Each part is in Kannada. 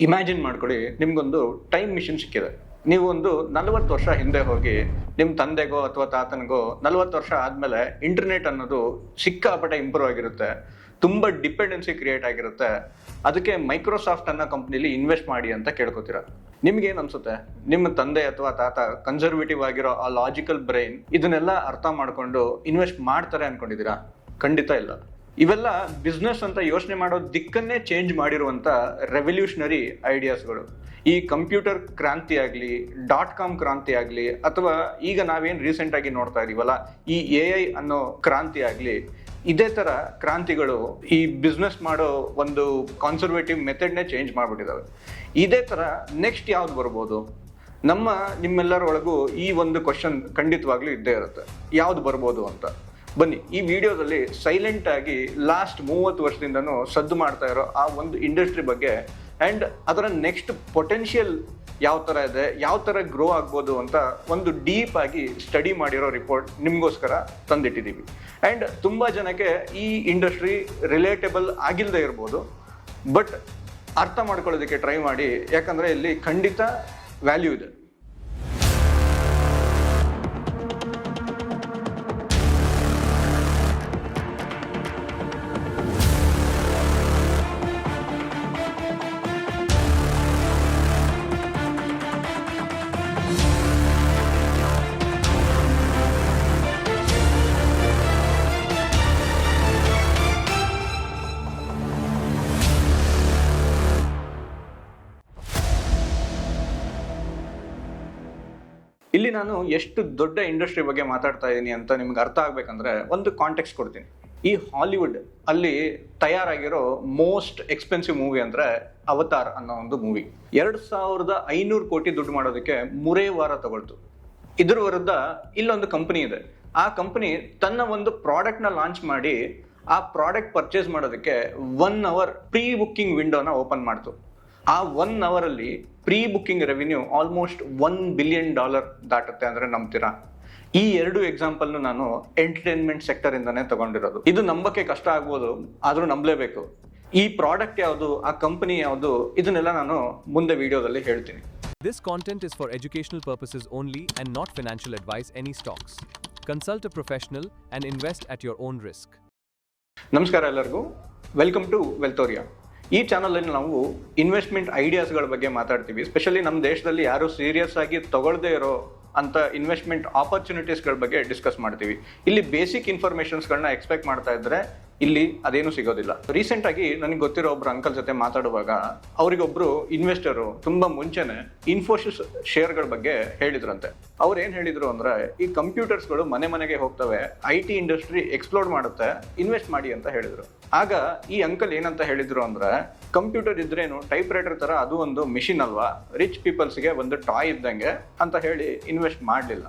ಇಮ್ಯಾಜಿನ್ ಮಾಡ್ಕೊಳ್ಳಿ, ನಿಮ್ಗೊಂದು ಟೈಮ್ ಮಿಷನ್ ಸಿಕ್ಕಿದೆ. ನೀವು ಒಂದು 40 ವರ್ಷ ಹಿಂದೆ ಹೋಗಿ ನಿಮ್ಮ ತಂದೆಗೋ ಅಥವಾ ತಾತನಿಗೋ 40 ವರ್ಷ ಆದ್ಮೇಲೆ ಇಂಟರ್ನೆಟ್ ಅನ್ನೋದು ಸಿಕ್ಕಾಪಟ್ಟೆ ಇಂಪ್ರೂವ್ ಆಗಿರುತ್ತೆ, ತುಂಬಾ ಡಿಪೆಂಡೆನ್ಸಿ ಕ್ರಿಯೇಟ್ ಆಗಿರುತ್ತೆ, ಅದಕ್ಕೆ ಮೈಕ್ರೋಸಾಫ್ಟ್ ಅನ್ನೋ ಕಂಪ್ನಿಲಿ ಇನ್ವೆಸ್ಟ್ ಮಾಡಿ ಅಂತ ಕೇಳ್ಕೊತೀರ. ನಿಮ್ಗೇನ್ ಅನ್ಸುತ್ತೆ? ನಿಮ್ಮ ತಂದೆ ಅಥವಾ ತಾತ ಕನ್ಸರ್ವೇಟಿವ್ ಆಗಿರೋ ಆ ಲಾಜಿಕಲ್ ಬ್ರೈನ್ ಇದನ್ನೆಲ್ಲ ಅರ್ಥ ಮಾಡ್ಕೊಂಡು ಇನ್ವೆಸ್ಟ್ ಮಾಡ್ತಾರೆ ಅನ್ಕೊಂಡಿದ್ದೀರಾ? ಖಂಡಿತ ಇಲ್ಲ. ಇವೆಲ್ಲ ಬಿಸ್ನೆಸ್ ಅಂತ ಯೋಚನೆ ಮಾಡೋ ದಿಕ್ಕನ್ನೇ ಚೇಂಜ್ ಮಾಡಿರುವಂತ ರೆವಲ್ಯೂಷನರಿ ಐಡಿಯಾಸ್ಗಳು. ಈ ಕಂಪ್ಯೂಟರ್ ಕ್ರಾಂತಿ ಆಗಲಿ, .com ಕ್ರಾಂತಿ ಆಗಲಿ, ಅಥವಾ ಈಗ ನಾವೇನು ರೀಸೆಂಟ್ ಆಗಿ ನೋಡ್ತಾ ಇದೀವಲ್ಲ ಈ AI ಅನ್ನೋ ಕ್ರಾಂತಿ ಆಗಲಿ, ಇದೇ ತರ ಕ್ರಾಂತಿಗಳು ಈ ಬಿಸ್ನೆಸ್ ಮಾಡೋ ಒಂದು ಕಾನ್ಸರ್ವೇಟಿವ್ ಮೆಥಡ್ನೇ ಚೇಂಜ್ ಮಾಡ್ಬಿಟ್ಟಿದಾವೆ. ಇದೇ ತರ ನೆಕ್ಸ್ಟ್ ಯಾವ್ದು ಬರ್ಬೋದು? ನಿಮ್ಮೆಲ್ಲರೊಳಗೂ ಈ ಒಂದು ಕ್ವಶನ್ ಖಂಡಿತವಾಗ್ಲೂ ಇದ್ದೇ ಇರುತ್ತೆ, ಯಾವ್ದು ಬರ್ಬೋದು ಅಂತ. ಬನ್ನಿ, ಈ ವಿಡಿಯೋದಲ್ಲಿ ಸೈಲೆಂಟ್ ಆಗಿ ಲಾಸ್ಟ್ 30 ವರ್ಷದಿಂದನೂ ಸದ್ದು ಮಾಡ್ತಾ ಇರೋ ಆ ಒಂದು ಇಂಡಸ್ಟ್ರಿ ಬಗ್ಗೆ ಅಂಡ್ ಅದರ ನೆಕ್ಸ್ಟ್ ಪೊಟೆನ್ಷಿಯಲ್ ಯಾವ ತರ ಇದೆ, ಯಾವ ತರ ಗ್ರೋ ಆಗ್ಬೋದು ಅಂತ ಒಂದು ಡೀಪ್ ಆಗಿ ಸ್ಟಡಿ ಮಾಡಿರೋ ರಿಪೋರ್ಟ್ ನಿಮ್ಗೋಸ್ಕರ ತಂದಿಟ್ಟಿದ್ದೀವಿ. ಅಂಡ್ ತುಂಬಾ ಜನಕ್ಕೆ ಈ ಇಂಡಸ್ಟ್ರಿ ರಿಲೇಟಬಲ್ ಆಗಿಲ್ಲದೆ ಇರ್ಬೋದು, ಬಟ್ ಅರ್ಥ ಮಾಡ್ಕೊಳ್ಳೋದಕ್ಕೆ ಟ್ರೈ ಮಾಡಿ, ಯಾಕಂದ್ರೆ ಇಲ್ಲಿ ಖಂಡಿತ ವ್ಯಾಲ್ಯೂ ಇದೆ. ಇಲ್ಲಿ ನಾನು ಎಷ್ಟು ದೊಡ್ಡ ಇಂಡಸ್ಟ್ರಿ ಬಗ್ಗೆ ಮಾತಾಡ್ತಾ ಇದ್ದೀನಿ ಅಂತ ನಿಮ್ಗೆ ಅರ್ಥ ಆಗ್ಬೇಕಂದ್ರೆ ಒಂದು ಕಾಂಟೆಕ್ಸ್ಟ್ ಕೊಡ್ತೀನಿ. ಈ ಹಾಲಿವುಡ್ ಅಲ್ಲಿ ತಯಾರಾಗಿರೋ ಮೋಸ್ಟ್ ಎಕ್ಸ್ಪೆನ್ಸಿವ್ ಮೂವಿ ಅಂದ್ರೆ ಅವತಾರ್ ಅನ್ನೋ ಒಂದು ಮೂವಿ 2500 ಕೋಟಿ ದುಡ್ಡು ಮಾಡೋದಕ್ಕೆ 3 ವಾರ ತಗೊಳ್ತು. ಇದ್ರ ವಿರುದ್ಧ ಇಲ್ಲೊಂದು ಕಂಪನಿ ಇದೆ. ಆ ಕಂಪನಿ ತನ್ನ ಒಂದು ಪ್ರಾಡಕ್ಟ್ ನ ಲಾಂಚ್ ಮಾಡಿ ಆ ಪ್ರಾಡಕ್ಟ್ ಪರ್ಚೇಸ್ ಮಾಡೋದಕ್ಕೆ 1 hour ಪ್ರೀ ಬುಕ್ಕಿಂಗ್ ವಿಂಡೋನ ಓಪನ್ ಮಾಡ್ತು. ಆ 1 hour ಅಲ್ಲಿ pre booking revenue almost $1 billion ದಾಟುತ್ತೆ ಅಂದ್ರೆ ನಂಬ್ತೀರಾ? ಈ 2 ಎಕ್ಸಾಂಪಲ್ ನಾನು ಎಂಟರ್ಟೈನ್ಮೆಂಟ್ ಸೆಕ್ಟರ್ ಇಂದಾನೆ ತಗೊಂಡಿರೋದು. ಇದು ನಂಬಕ್ಕೆ ಕಷ್ಟ ಆಗ್ಬೋದು, ಆದ್ರೂ ನಂಬಲೇಬೇಕು. ಈ ಪ್ರಾಡಕ್ಟ್ ಯಾವುದು, ಆ ಕಂಪನಿ ಯಾವುದು, ಇದನ್ನೆಲ್ಲ ನಾನು ಮುಂದೆ ವಿಡಿಯೋದಲ್ಲಿ ಹೇಳ್ತೀನಿ. This content is for educational purposes only and not financial advice any stocks. Consult a professional and invest at your own risk. ನಮಸ್ಕಾರ ಎಲ್ಲರಿಗೂ, ವೆಲ್ಕಮ್ ಟು ವೆಲ್ತೋರಿಯಾ. ಈ ಚಾನಲಲ್ಲಿ ನಾವು ಇನ್ವೆಸ್ಟ್ಮೆಂಟ್ ಐಡಿಯಾಸ್ಗಳ ಬಗ್ಗೆ ಮಾತಾಡ್ತೀವಿ. ಸ್ಪೆಷಲಿ ನಮ್ಮ ದೇಶದಲ್ಲಿ ಯಾರು ಸೀರಿಯಸ್ ಆಗಿ ತಗೊಳ್ಳದೇ ಇರೋ ಅಂತ ಇನ್ವೆಸ್ಟ್ಮೆಂಟ್ ಆಪರ್ಚುನಿಟೀಸ್ಗಳ ಬಗ್ಗೆ ಡಿಸ್ಕಸ್ ಮಾಡ್ತೀವಿ. ಇಲ್ಲಿ ಬೇಸಿಕ್ ಇನ್ಫಾರ್ಮೇಷನ್ಸ್ಗಳನ್ನ ಎಕ್ಸ್ಪೆಕ್ಟ್ ಮಾಡ್ತಾ ಇದ್ರೆ ಇಲ್ಲಿ ಅದೇನು ಸಿಗೋದಿಲ್ಲ. ರೀಸೆಂಟ್ ಆಗಿ ನನಗೆ ಗೊತ್ತಿರೋ ಒಬ್ರು ಅಂಕಲ್ ಜೊತೆ ಮಾತಾಡುವಾಗ ಅವರಿಗೊಬ್ರು ಇನ್ವೆಸ್ಟರು ತುಂಬಾ ಮುಂಚೆನೆ ಇನ್ಫೋಸಿಸ್ ಶೇರ್ಗಳ ಬಗ್ಗೆ ಹೇಳಿದ್ರಂತೆ. ಅವ್ರು ಏನ್ ಹೇಳಿದ್ರು ಅಂದ್ರೆ, ಈ ಕಂಪ್ಯೂಟರ್ಸ್ಗಳು ಮನೆ ಮನೆಗೆ ಹೋಗ್ತವೆ, IT ಇಂಡಸ್ಟ್ರಿ ಎಕ್ಸ್ಪ್ಲೋರ್ ಮಾಡುತ್ತೆ, ಇನ್ವೆಸ್ಟ್ ಮಾಡಿ ಅಂತ ಹೇಳಿದ್ರು. ಆಗ ಈ ಅಂಕಲ್ ಏನಂತ ಹೇಳಿದ್ರು ಅಂದ್ರೆ, ಕಂಪ್ಯೂಟರ್ ಇದ್ರೇನು ಟೈಪ್ ರೈಟರ್ ತರ ಅದು ಒಂದು ಮಿಷಿನ್ ಅಲ್ವಾ, ರಿಚ್ ಪೀಪಲ್ಸ್ಗೆ ಒಂದು ಟಾಯ್ ಇದ್ದಂಗೆ ಅಂತ ಹೇಳಿ ಇನ್ವೆಸ್ಟ್ ಮಾಡಲಿಲ್ಲ.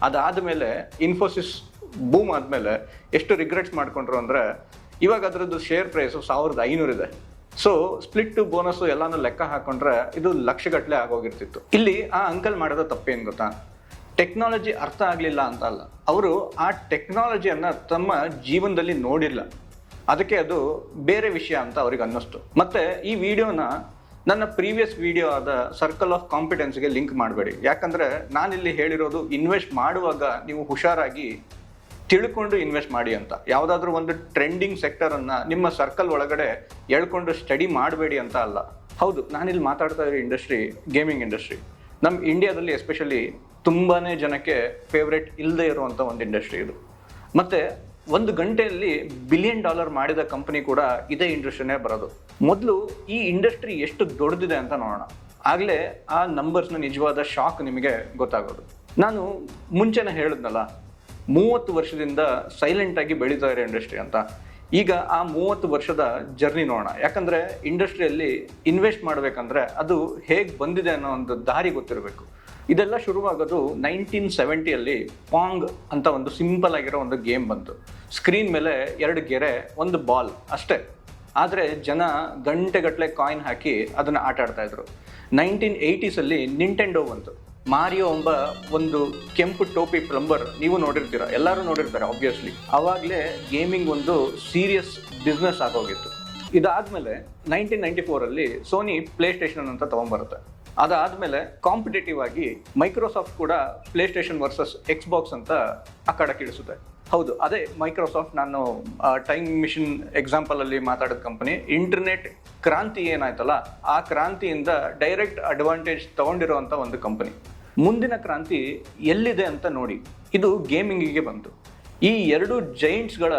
ಅದಾದ್ಮೇಲೆ ಇನ್ಫೋಸಿಸ್ ಬೂಮ್ ಆದ್ಮೇಲೆ ಎಷ್ಟು ರಿಗ್ರೆಟ್ಸ್ ಮಾಡ್ಕೊಂಡ್ರು ಅಂದ್ರೆ, ಇವಾಗ ಅದರದ್ದು ಶೇರ್ ಪ್ರೈಸ್ 1500 ಇದೆ. ಸೊ ಸ್ಪ್ಲಿಟ್ ಬೋನಸ್ ಎಲ್ಲಾನು ಲೆಕ್ಕ ಹಾಕೊಂಡ್ರೆ ಇದು ಲಕ್ಷಗಟ್ಟಲೆ ಆಗೋಗಿರ್ತಿತ್ತು. ಇಲ್ಲಿ ಆ ಅಂಕಲ್ ಮಾಡೋದ ತಪ್ಪೇನ್ ಗೊತ್ತಾ? ಟೆಕ್ನಾಲಜಿ ಅರ್ಥ ಆಗ್ಲಿಲ್ಲ ಅಂತ ಅಲ್ಲ, ಅವರು ಆ ಟೆಕ್ನಾಲಜಿಯನ್ನ ತಮ್ಮ ಜೀವನದಲ್ಲಿ ನೋಡಿಲ್ಲ, ಅದಕ್ಕೆ ಅದು ಬೇರೆ ವಿಷಯ ಅಂತ ಅವ್ರಿಗೆ ಅನ್ನಿಸ್ತು. ಮತ್ತೆ ಈ ವಿಡಿಯೋನ ನನ್ನ ಪ್ರೀವಿಯಸ್ ವಿಡಿಯೋ ಆದ ಸರ್ಕಲ್ ಆಫ್ ಕಾಂಪಿಟೆನ್ಸ್ಗೆ ಲಿಂಕ್ ಮಾಡಬೇಡಿ. ಯಾಕಂದ್ರೆ ನಾನಿಲ್ಲಿ ಹೇಳಿರೋದು ಇನ್ವೆಸ್ಟ್ ಮಾಡುವಾಗ ನೀವು ಹುಷಾರಾಗಿ ತಿಳ್ಕೊಂಡು ಇನ್ವೆಸ್ಟ್ ಮಾಡಿ ಅಂತ. ಯಾವುದಾದ್ರೂ ಒಂದು ಟ್ರೆಂಡಿಂಗ್ ಸೆಕ್ಟರ್ ಅನ್ನ ನಿಮ್ಮ ಸರ್ಕಲ್ ಒಳಗಡೆ ಎಳ್ಕೊಂಡು ಸ್ಟಡಿ ಮಾಡಬೇಡಿ ಅಂತ ಅಲ್ಲ. ಹೌದು, ನಾನಿಲ್ಲಿ ಮಾತಾಡ್ತಾ ಇರೋ ಇಂಡಸ್ಟ್ರಿ ಗೇಮಿಂಗ್ ಇಂಡಸ್ಟ್ರಿ. ನಮ್ಮ ಇಂಡಿಯಾದಲ್ಲಿ ಎಸ್ಪೆಷಲಿ ತುಂಬಾನೇ ಜನಕ್ಕೆ ಫೇವ್ರೇಟ್ ಇಲ್ಲದೆ ಇರುವಂತ ಒಂದು ಇಂಡಸ್ಟ್ರಿ ಇದು. ಮತ್ತೆ 1 ಗಂಟೆಯಲ್ಲಿ $1 ಬಿಲಿಯನ್ ಮಾಡಿದ ಕಂಪನಿ ಕೂಡ ಇದೇ ಇಂಡಸ್ಟ್ರಿನೇ ಬರೋದು. ಮೊದಲು ಈ ಇಂಡಸ್ಟ್ರಿ ಎಷ್ಟು ದೊಡ್ಡದಿದೆ ಅಂತ ನೋಡೋಣ, ಆಗ್ಲೇ ಆ ನಂಬರ್ಸ್ನ ನಿಜವಾದ ಶಾಕ್ ನಿಮಗೆ ಗೊತ್ತಾಗೋದು. ನಾನು ಮುಂಚೆನೆ ಹೇಳಿದ್ನಲ್ಲ, 30 ವರ್ಷದಿಂದ ಸೈಲೆಂಟ್ ಆಗಿ ಬೆಳೀತಾ ಇರೋ ಇಂಡಸ್ಟ್ರಿ ಅಂತ. ಈಗ ಆ 30 ವರ್ಷದ ಜರ್ನಿ ನೋಡೋಣ. ಯಾಕಂದ್ರೆ ಇಂಡಸ್ಟ್ರಿಯಲ್ಲಿ ಇನ್ವೆಸ್ಟ್ ಮಾಡ್ಬೇಕಂದ್ರೆ ಅದು ಹೇಗೆ ಬಂದಿದೆ ಅನ್ನೋ ಒಂದು ದಾರಿ ಗೊತ್ತಿರಬೇಕು. ಇದೆಲ್ಲ ಶುರುವಾಗೋದು 1970 ಪಾಂಗ್ ಅಂತ ಒಂದು ಸಿಂಪಲ್ ಆಗಿರೋ ಒಂದು ಗೇಮ್ ಬಂತು. ಸ್ಕ್ರೀನ್ ಮೇಲೆ 2 ಗೆರೆ, 1 ಬಾಲ್ ಅಷ್ಟೇ. ಆದರೆ ಜನ ಗಂಟೆಗಟ್ಟಲೆ ಕಾಯಿನ್ ಹಾಕಿ ಅದನ್ನ ಆಟ ಆಡ್ತಾ ಇದ್ರು. 1980s ನಿಂಟೆಂಡೋ ಬಂತು. ಮಾರಿಯೋ ಎಂಬ ಒಂದು ಕೆಂಪು ಟೋಪಿ ಪ್ಲಂಬರ್ ನೀವು ನೋಡಿರ್ತೀರ, ಎಲ್ಲರೂ ನೋಡಿರ್ತಾರೆ ಆಬ್ವಿಯಸ್ಲಿ. ಅವಾಗಲೇ ಗೇಮಿಂಗ್ ಒಂದು ಸೀರಿಯಸ್ ಬಿಸ್ನೆಸ್ ಆಗೋಗಿತ್ತು. ಇದಾದ್ಮೇಲೆ 1994 ಸೋನಿ ಪ್ಲೇ ಸ್ಟೇಷನ್ ಅಂತ ತಗೊಂಡ್ಬರುತ್ತೆ. ಅದಾದ್ಮೇಲೆ ಕಾಂಪಿಟೇಟಿವ್ ಆಗಿ ಮೈಕ್ರೋಸಾಫ್ಟ್ ಕೂಡ ಪ್ಲೇ ಸ್ಟೇಷನ್ ವರ್ಸಸ್ ಎಕ್ಸ್ಬಾಕ್ಸ್ ಅಂತ ಅಖಾಡಕ್ಕಿಳಿಸುತ್ತೆ. ಹೌದು, ಅದೇ ಮೈಕ್ರೋಸಾಫ್ಟ್. ನಾನು ಟೈಮ್ ಮಿಷನ್ ಎಕ್ಸಾಂಪಲ್ ಅಲ್ಲಿ ಮಾತಾಡಿದ ಕಂಪನಿ. ಇಂಟರ್ನೆಟ್ ಕ್ರಾಂತಿ ಏನಾಯ್ತಲ್ಲ, ಆ ಕ್ರಾಂತಿಯಿಂದ ಡೈರೆಕ್ಟ್ ಅಡ್ವಾಂಟೇಜ್ ತಗೊಂಡಿರುವಂತ ಒಂದು ಕಂಪನಿ. ಮುಂದಿನ ಕ್ರಾಂತಿ ಎಲ್ಲಿದೆ ಅಂತ ನೋಡಿ, ಇದು ಗೇಮಿಂಗಿಗೆ ಬಂತು. ಈ ಎರಡು ಜೈಂಟ್ಸ್ಗಳ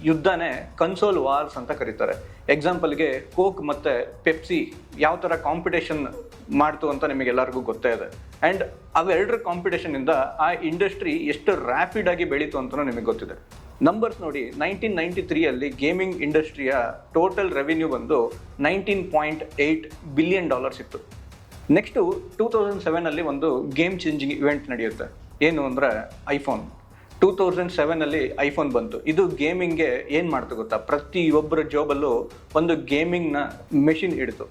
ಯುದ್ಧನೇ ಕನ್ಸೋಲ್ ವಾರ್ಸ್ ಅಂತ ಕರೀತಾರೆ. ಎಕ್ಸಾಂಪಲ್ಗೆ ಕೋಕ್ ಮತ್ತೆ ಪೆಪ್ಸಿ ಯಾವ ಥರ ಕಾಂಪಿಟೇಷನ್ ಮಾಡ್ತು ಅಂತ ನಿಮಗೆಲ್ಲರಿಗೂ ಗೊತ್ತೇ ಇದೆ. ಆ್ಯಂಡ್ ಅವೆರಡರ ಕಾಂಪಿಟೇಷನ್ ಇಂದ ಆ ಇಂಡಸ್ಟ್ರಿ ಎಷ್ಟು ರ್ಯಾಪಿಡ್ ಆಗಿ ಬೆಳೀತು ಅಂತಲೂ ನಿಮಗೆ ಗೊತ್ತಿದೆ. ನಂಬರ್ಸ್ ನೋಡಿ, 1993 ಗೇಮಿಂಗ್ ಇಂಡಸ್ಟ್ರಿಯ ಟೋಟಲ್ ರೆವಿನ್ಯೂ ಬಂದು $19.8 ಬಿಲಿಯನ್ ಇತ್ತು. ನೆಕ್ಸ್ಟು 2007 ಒಂದು ಗೇಮ್ ಚೇಂಜಿಂಗ್ ಇವೆಂಟ್ ನಡೆಯುತ್ತೆ. ಏನು ಅಂದರೆ ಐಫೋನ್. 2007 ಐಫೋನ್ ಬಂತು. ಇದು ಗೇಮಿಂಗ್ಗೆ ಏನು ಮಾಡ್ತು ಗೊತ್ತಾ, ಪ್ರತಿಯೊಬ್ಬರ ಜಾಬಲ್ಲೂ ಒಂದು ಗೇಮಿಂಗ್ನ ಮೆಷಿನ್ ಇಡ್ತು.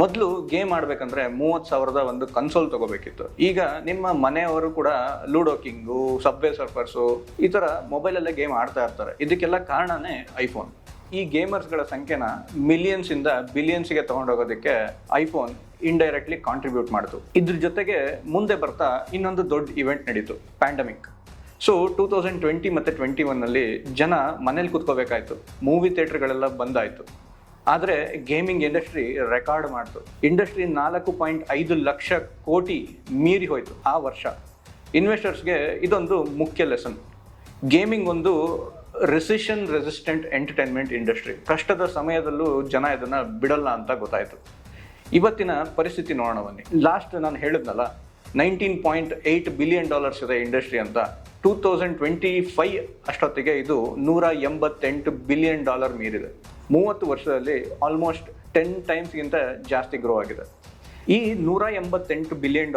ಮೊದಲು ಗೇಮ್ ಆಡ್ಬೇಕಂದ್ರೆ 30,000 ಒಂದು ಕನ್ಸೋಲ್ ತಗೋಬೇಕಿತ್ತು. ಈಗ ನಿಮ್ಮ ಮನೆಯವರು ಕೂಡ ಲೂಡೋ ಕಿಂಗು, ಸಬ್ವೇ ಸರ್ಫರ್ಸು ಈ ಥರ ಮೊಬೈಲಲ್ಲೇ ಗೇಮ್ ಆಡ್ತಾ ಇರ್ತಾರೆ. ಇದಕ್ಕೆಲ್ಲ ಕಾರಣನೇ ಐಫೋನ್. ಈ ಗೇಮರ್ಸ್ಗಳ ಸಂಖ್ಯೆನ ಮಿಲಿಯನ್ಸಿಂದ ಬಿಲಿಯನ್ಸ್ಗೆ ತೊಗೊಂಡೋಗೋದಕ್ಕೆ ಐಫೋನ್ ಇಂಡೈರೆಕ್ಟ್ಲಿ ಕಾಂಟ್ರಿಬ್ಯೂಟ್ ಮಾಡಿತು. ಇದ್ರ ಜೊತೆಗೆ ಮುಂದೆ ಬರ್ತಾ ಇನ್ನೊಂದು ದೊಡ್ಡ ಇವೆಂಟ್ ನಡೀತು, ಪ್ಯಾಂಡಮಿಕ್. ಸೊ 2020 ಮತ್ತು 21 ಜನ ಮನೇಲಿ ಕೂತ್ಕೋಬೇಕಾಯ್ತು, ಮೂವಿ ಥಿಯೇಟರ್ಗಳೆಲ್ಲ ಬಂದಾಯಿತು. ಆದರೆ ಗೇಮಿಂಗ್ ಇಂಡಸ್ಟ್ರಿ ರೆಕಾರ್ಡ್ ಮಾಡ್ತು. ಇಂಡಸ್ಟ್ರಿ 4.5 ಲಕ್ಷ ಕೋಟಿ ಮೀರಿ ಹೋಯ್ತು ಆ ವರ್ಷ. ಇನ್ವೆಸ್ಟರ್ಸ್ಗೆ ಇದೊಂದು ಮುಖ್ಯ ಲೆಸನ್. ಗೇಮಿಂಗ್ ಒಂದು ರೆಸಿಷನ್ ರೆಸಿಸ್ಟೆಂಟ್ ಎಂಟರ್ಟೈನ್ಮೆಂಟ್ ಇಂಡಸ್ಟ್ರಿ. ಕಷ್ಟದ ಸಮಯದಲ್ಲೂ ಜನ ಇದನ್ನು ಬಿಡಲ್ಲ ಅಂತ ಗೊತ್ತಾಯಿತು. ಇವತ್ತಿನ ಪರಿಸ್ಥಿತಿ ನೋಡೋಣ ಬನ್ನಿ. ಲಾಸ್ಟ್ ನಾನು ಹೇಳಿದ್ನಲ್ಲ, $19.8 ಬಿಲಿಯನ್ ಇದೆ ಇಂಡಸ್ಟ್ರಿ ಅಂತ. 2025 ಅಷ್ಟೊತ್ತಿಗೆ ಇದು $188 ಬಿಲಿಯನ್ ಮೀರಿದೆ. 30 ವರ್ಷದಲ್ಲಿ ಆಲ್ಮೋಸ್ಟ್ 10 ಟೈಮ್ಸ್ಗಿಂತ ಜಾಸ್ತಿ ಗ್ರೋ ಆಗಿದೆ. ಈ $188 ಬಿಲಿಯನ್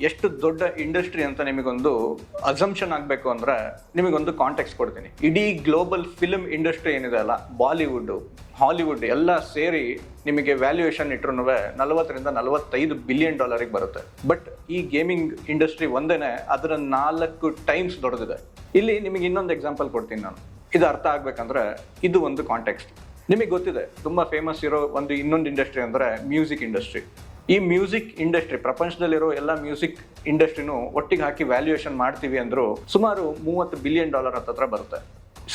ಎಷ್ಟು ದೊಡ್ಡ ಇಂಡಸ್ಟ್ರಿ ಅಂತ ನಿಮಗೊಂದು ಅಸಂಪ್ಷನ್ ಆಗಬೇಕು ಅಂದರೆ ನಿಮಗೊಂದು ಕಾಂಟೆಕ್ಸ್ಟ್ ಕೊಡ್ತೀನಿ. ಇಡೀ ಗ್ಲೋಬಲ್ ಫಿಲ್ಮ್ ಇಂಡಸ್ಟ್ರಿ ಏನಿದೆ ಅಲ್ಲ, ಬಾಲಿವುಡ್, ಹಾಲಿವುಡ್ ಎಲ್ಲ ಸೇರಿ ನಿಮಗೆ ವ್ಯಾಲ್ಯೂಯೇಷನ್ ಇಟ್ರೂ 40 ರಿಂದ 45 ಬಿಲಿಯನ್ ಬರುತ್ತೆ. ಬಟ್ ಈ ಗೇಮಿಂಗ್ ಇಂಡಸ್ಟ್ರಿ ಒಂದೇನೆ ಅದರ 4 ಟೈಮ್ಸ್ ದೊಡ್ಡದಿದೆ. ಇಲ್ಲಿ ನಿಮಗೆ ಇನ್ನೊಂದು ಎಕ್ಸಾಂಪಲ್ ಕೊಡ್ತೀನಿ ನಾನು. ಇದು ಅರ್ಥ ಆಗ್ಬೇಕಂದ್ರೆ ಇದು ಒಂದು ಕಾಂಟೆಕ್ಸ್ಟ್. ನಿಮಗೆ ಗೊತ್ತಿದೆ, ತುಂಬ ಫೇಮಸ್ ಇರೋ ಇನ್ನೊಂದು ಇಂಡಸ್ಟ್ರಿ ಅಂದರೆ ಮ್ಯೂಸಿಕ್ ಇಂಡಸ್ಟ್ರಿ. ಈ ಮ್ಯೂಸಿಕ್ ಇಂಡಸ್ಟ್ರಿ, ಪ್ರಪಂಚದಲ್ಲಿರೋ ಎಲ್ಲ ಮ್ಯೂಸಿಕ್ ಇಂಡಸ್ಟ್ರಿನೂ ಒಟ್ಟಿಗೆ ಹಾಕಿ ವ್ಯಾಲ್ಯೂಯೇಷನ್ ಮಾಡ್ತೀವಿ ಅಂದರೂ ಸುಮಾರು $30 ಬಿಲಿಯನ್ ಹತ್ತತ್ರ ಬರುತ್ತೆ.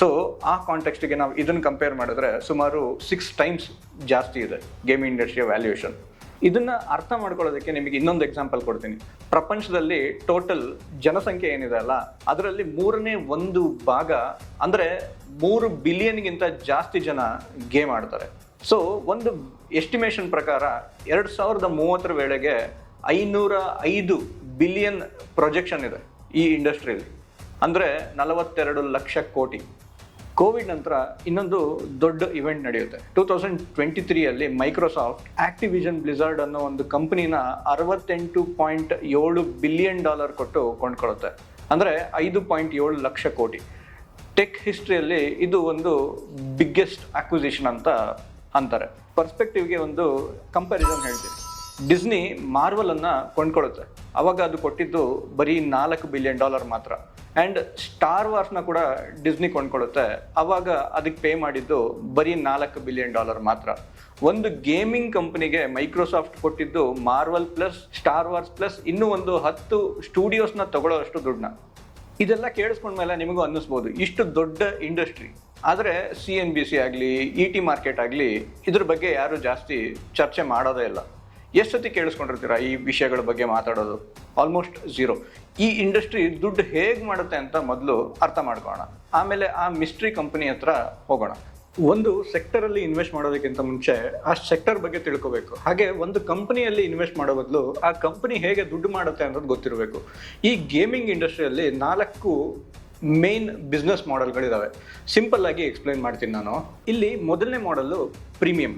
ಸೊ ಆ ಕಾಂಟೆಕ್ಸ್ಟಿಗೆ ನಾವು ಇದನ್ನು ಕಂಪೇರ್ ಮಾಡಿದ್ರೆ ಸುಮಾರು 6 ಟೈಮ್ಸ್ ಜಾಸ್ತಿ ಇದೆ ಗೇಮಿಂಗ್ ಇಂಡಸ್ಟ್ರಿಯ ವ್ಯಾಲ್ಯೂಯೇಷನ್. ಇದನ್ನು ಅರ್ಥ ಮಾಡ್ಕೊಳ್ಳೋದಕ್ಕೆ ನಿಮಗೆ ಇನ್ನೊಂದು ಎಕ್ಸಾಂಪಲ್ ಕೊಡ್ತೀನಿ. ಪ್ರಪಂಚದಲ್ಲಿ ಟೋಟಲ್ ಜನಸಂಖ್ಯೆ ಏನಿದೆ ಅಲ್ಲ, ಅದರಲ್ಲಿ 1/3 ಭಾಗ ಅಂದರೆ 3 ಬಿಲಿಯನ್ಗಿಂತ ಜಾಸ್ತಿ ಜನ ಗೇಮ್ ಆಡ್ತಾರೆ. ಸೊ ಒಂದು ಎಸ್ಟಿಮೇಷನ್ ಪ್ರಕಾರ 2030 ವೇಳೆಗೆ 505 ಬಿಲಿಯನ್ ಪ್ರೊಜೆಕ್ಷನ್ ಇದೆ ಈ ಇಂಡಸ್ಟ್ರಿಯಲ್ಲಿ, ಅಂದರೆ 42 ಲಕ್ಷ ಕೋಟಿ. ಕೋವಿಡ್ ನಂತರ ಇನ್ನೊಂದು ದೊಡ್ಡ ಇವೆಂಟ್ ನಡೆಯುತ್ತೆ. 2023 ಮೈಕ್ರೋಸಾಫ್ಟ್ ಆಕ್ಟಿವಿಷನ್ ಬ್ಲಿಝರ್ಡ್ ಅನ್ನೋ ಒಂದು ಕಂಪನಿನ $68.7 ಬಿಲಿಯನ್ ಕೊಟ್ಟು ಕೊಂಡ್ಕೊಳ್ಳುತ್ತೆ, ಅಂದರೆ 5.7 ಲಕ್ಷ ಕೋಟಿ. ಟೆಕ್ ಹಿಸ್ಟ್ರಿಯಲ್ಲಿ ಇದು ಒಂದು ಬಿಗ್ಗೆಸ್ಟ್ ಅಕ್ವಿಸಿಷನ್ ಅಂತ ಅಂತಾರೆ. ಪರ್ಸ್ಪೆಕ್ಟಿವ್ಗೆ ಒಂದು ಕಂಪ್ಯಾರಿಸನ್ ಹೇಳ್ತೀನಿ. ಡಿಸ್ನಿ ಮಾರ್ವಲ್ ಅನ್ನ ಕೊಂಡ್ಕೊಳ್ಳುತ್ತೆ, ಅವಾಗ ಅದು ಕೊಟ್ಟಿದ್ದು ಬರೀ $4 ಬಿಲಿಯನ್ ಮಾತ್ರ. ಆ್ಯಂಡ್ ಸ್ಟಾರ್ ವಾರ್ಸ್ನ ಕೂಡ ಡಿಸ್ನಿ ಕೊಂಡ್ಕೊಳ್ಳುತ್ತೆ, ಅವಾಗ ಅದಕ್ಕೆ ಪೇ ಮಾಡಿದ್ದು ಬರೀ $4 ಬಿಲಿಯನ್ ಮಾತ್ರ. ಒಂದು ಗೇಮಿಂಗ್ ಕಂಪನಿಗೆ ಮೈಕ್ರೋಸಾಫ್ಟ್ ಕೊಟ್ಟಿದ್ದು marvel plus star wars plus ಇನ್ನೂ ಒಂದು 10 ಸ್ಟುಡಿಯೋಸ್ನ ತಗೊಳ್ಳೋ ಅಷ್ಟು ದುಡ್ಡನ್ನ. ಇದೆಲ್ಲ ಕೇಳಿಸ್ಕೊಂಡ್ಮೇಲೆ ನಿಮಗೂ ಅನ್ನಿಸ್ಬೋದು ಇಷ್ಟು ದೊಡ್ಡ ಇಂಡಸ್ಟ್ರಿ, ಆದರೆ CNBC ಆಗಲಿ ET ಮಾರ್ಕೆಟ್ ಆಗಲಿ ಇದ್ರ ಬಗ್ಗೆ ಯಾರು ಜಾಸ್ತಿ ಚರ್ಚೆ ಮಾಡೋದೇ ಇಲ್ಲ. ಎಷ್ಟು ಸತಿ ಕೇಳಿಸ್ಕೊಂಡಿರ್ತೀರಾ ಈ ವಿಷಯಗಳ ಬಗ್ಗೆ ಮಾತಾಡೋದು? Almost zero. ಈ ಇಂಡಸ್ಟ್ರಿ ದುಡ್ಡು ಹೇಗೆ ಮಾಡುತ್ತೆ ಅಂತ ಮೊದಲು ಅರ್ಥ ಮಾಡ್ಕೊಳ್ಳೋಣ, ಆಮೇಲೆ ಆ ಮಿಸ್ಟ್ರಿ ಕಂಪನಿ ಹತ್ರ ಹೋಗೋಣ. ಒಂದು ಸೆಕ್ಟರಲ್ಲಿ ಇನ್ವೆಸ್ಟ್ ಮಾಡೋದಕ್ಕಿಂತ ಮುಂಚೆ ಆ ಸೆಕ್ಟರ್ ಬಗ್ಗೆ ತಿಳ್ಕೋಬೇಕು. ಹಾಗೆ ಒಂದು ಕಂಪನಿಯಲ್ಲಿ ಇನ್ವೆಸ್ಟ್ ಮಾಡೋ ಬದಲು ಆ ಕಂಪನಿ ಹೇಗೆ ದುಡ್ಡು ಮಾಡುತ್ತೆ ಅನ್ನೋದು ಗೊತ್ತಿರಬೇಕು. ಈ ಗೇಮಿಂಗ್ ಇಂಡಸ್ಟ್ರಿಯಲ್ಲಿ 4 ಮೇನ್ ಬಿಸ್ನೆಸ್ ಮಾಡೆಲ್ಗಳಿದ್ದಾವೆ. ಸಿಂಪಲ್ ಆಗಿ ಎಕ್ಸ್ಪ್ಲೈನ್ ಮಾಡ್ತೀನಿ ನಾನು. ಇಲ್ಲಿ ಮೊದಲನೇ ಮಾಡೆಲ್ಲು ಪ್ರೀಮಿಯಂ,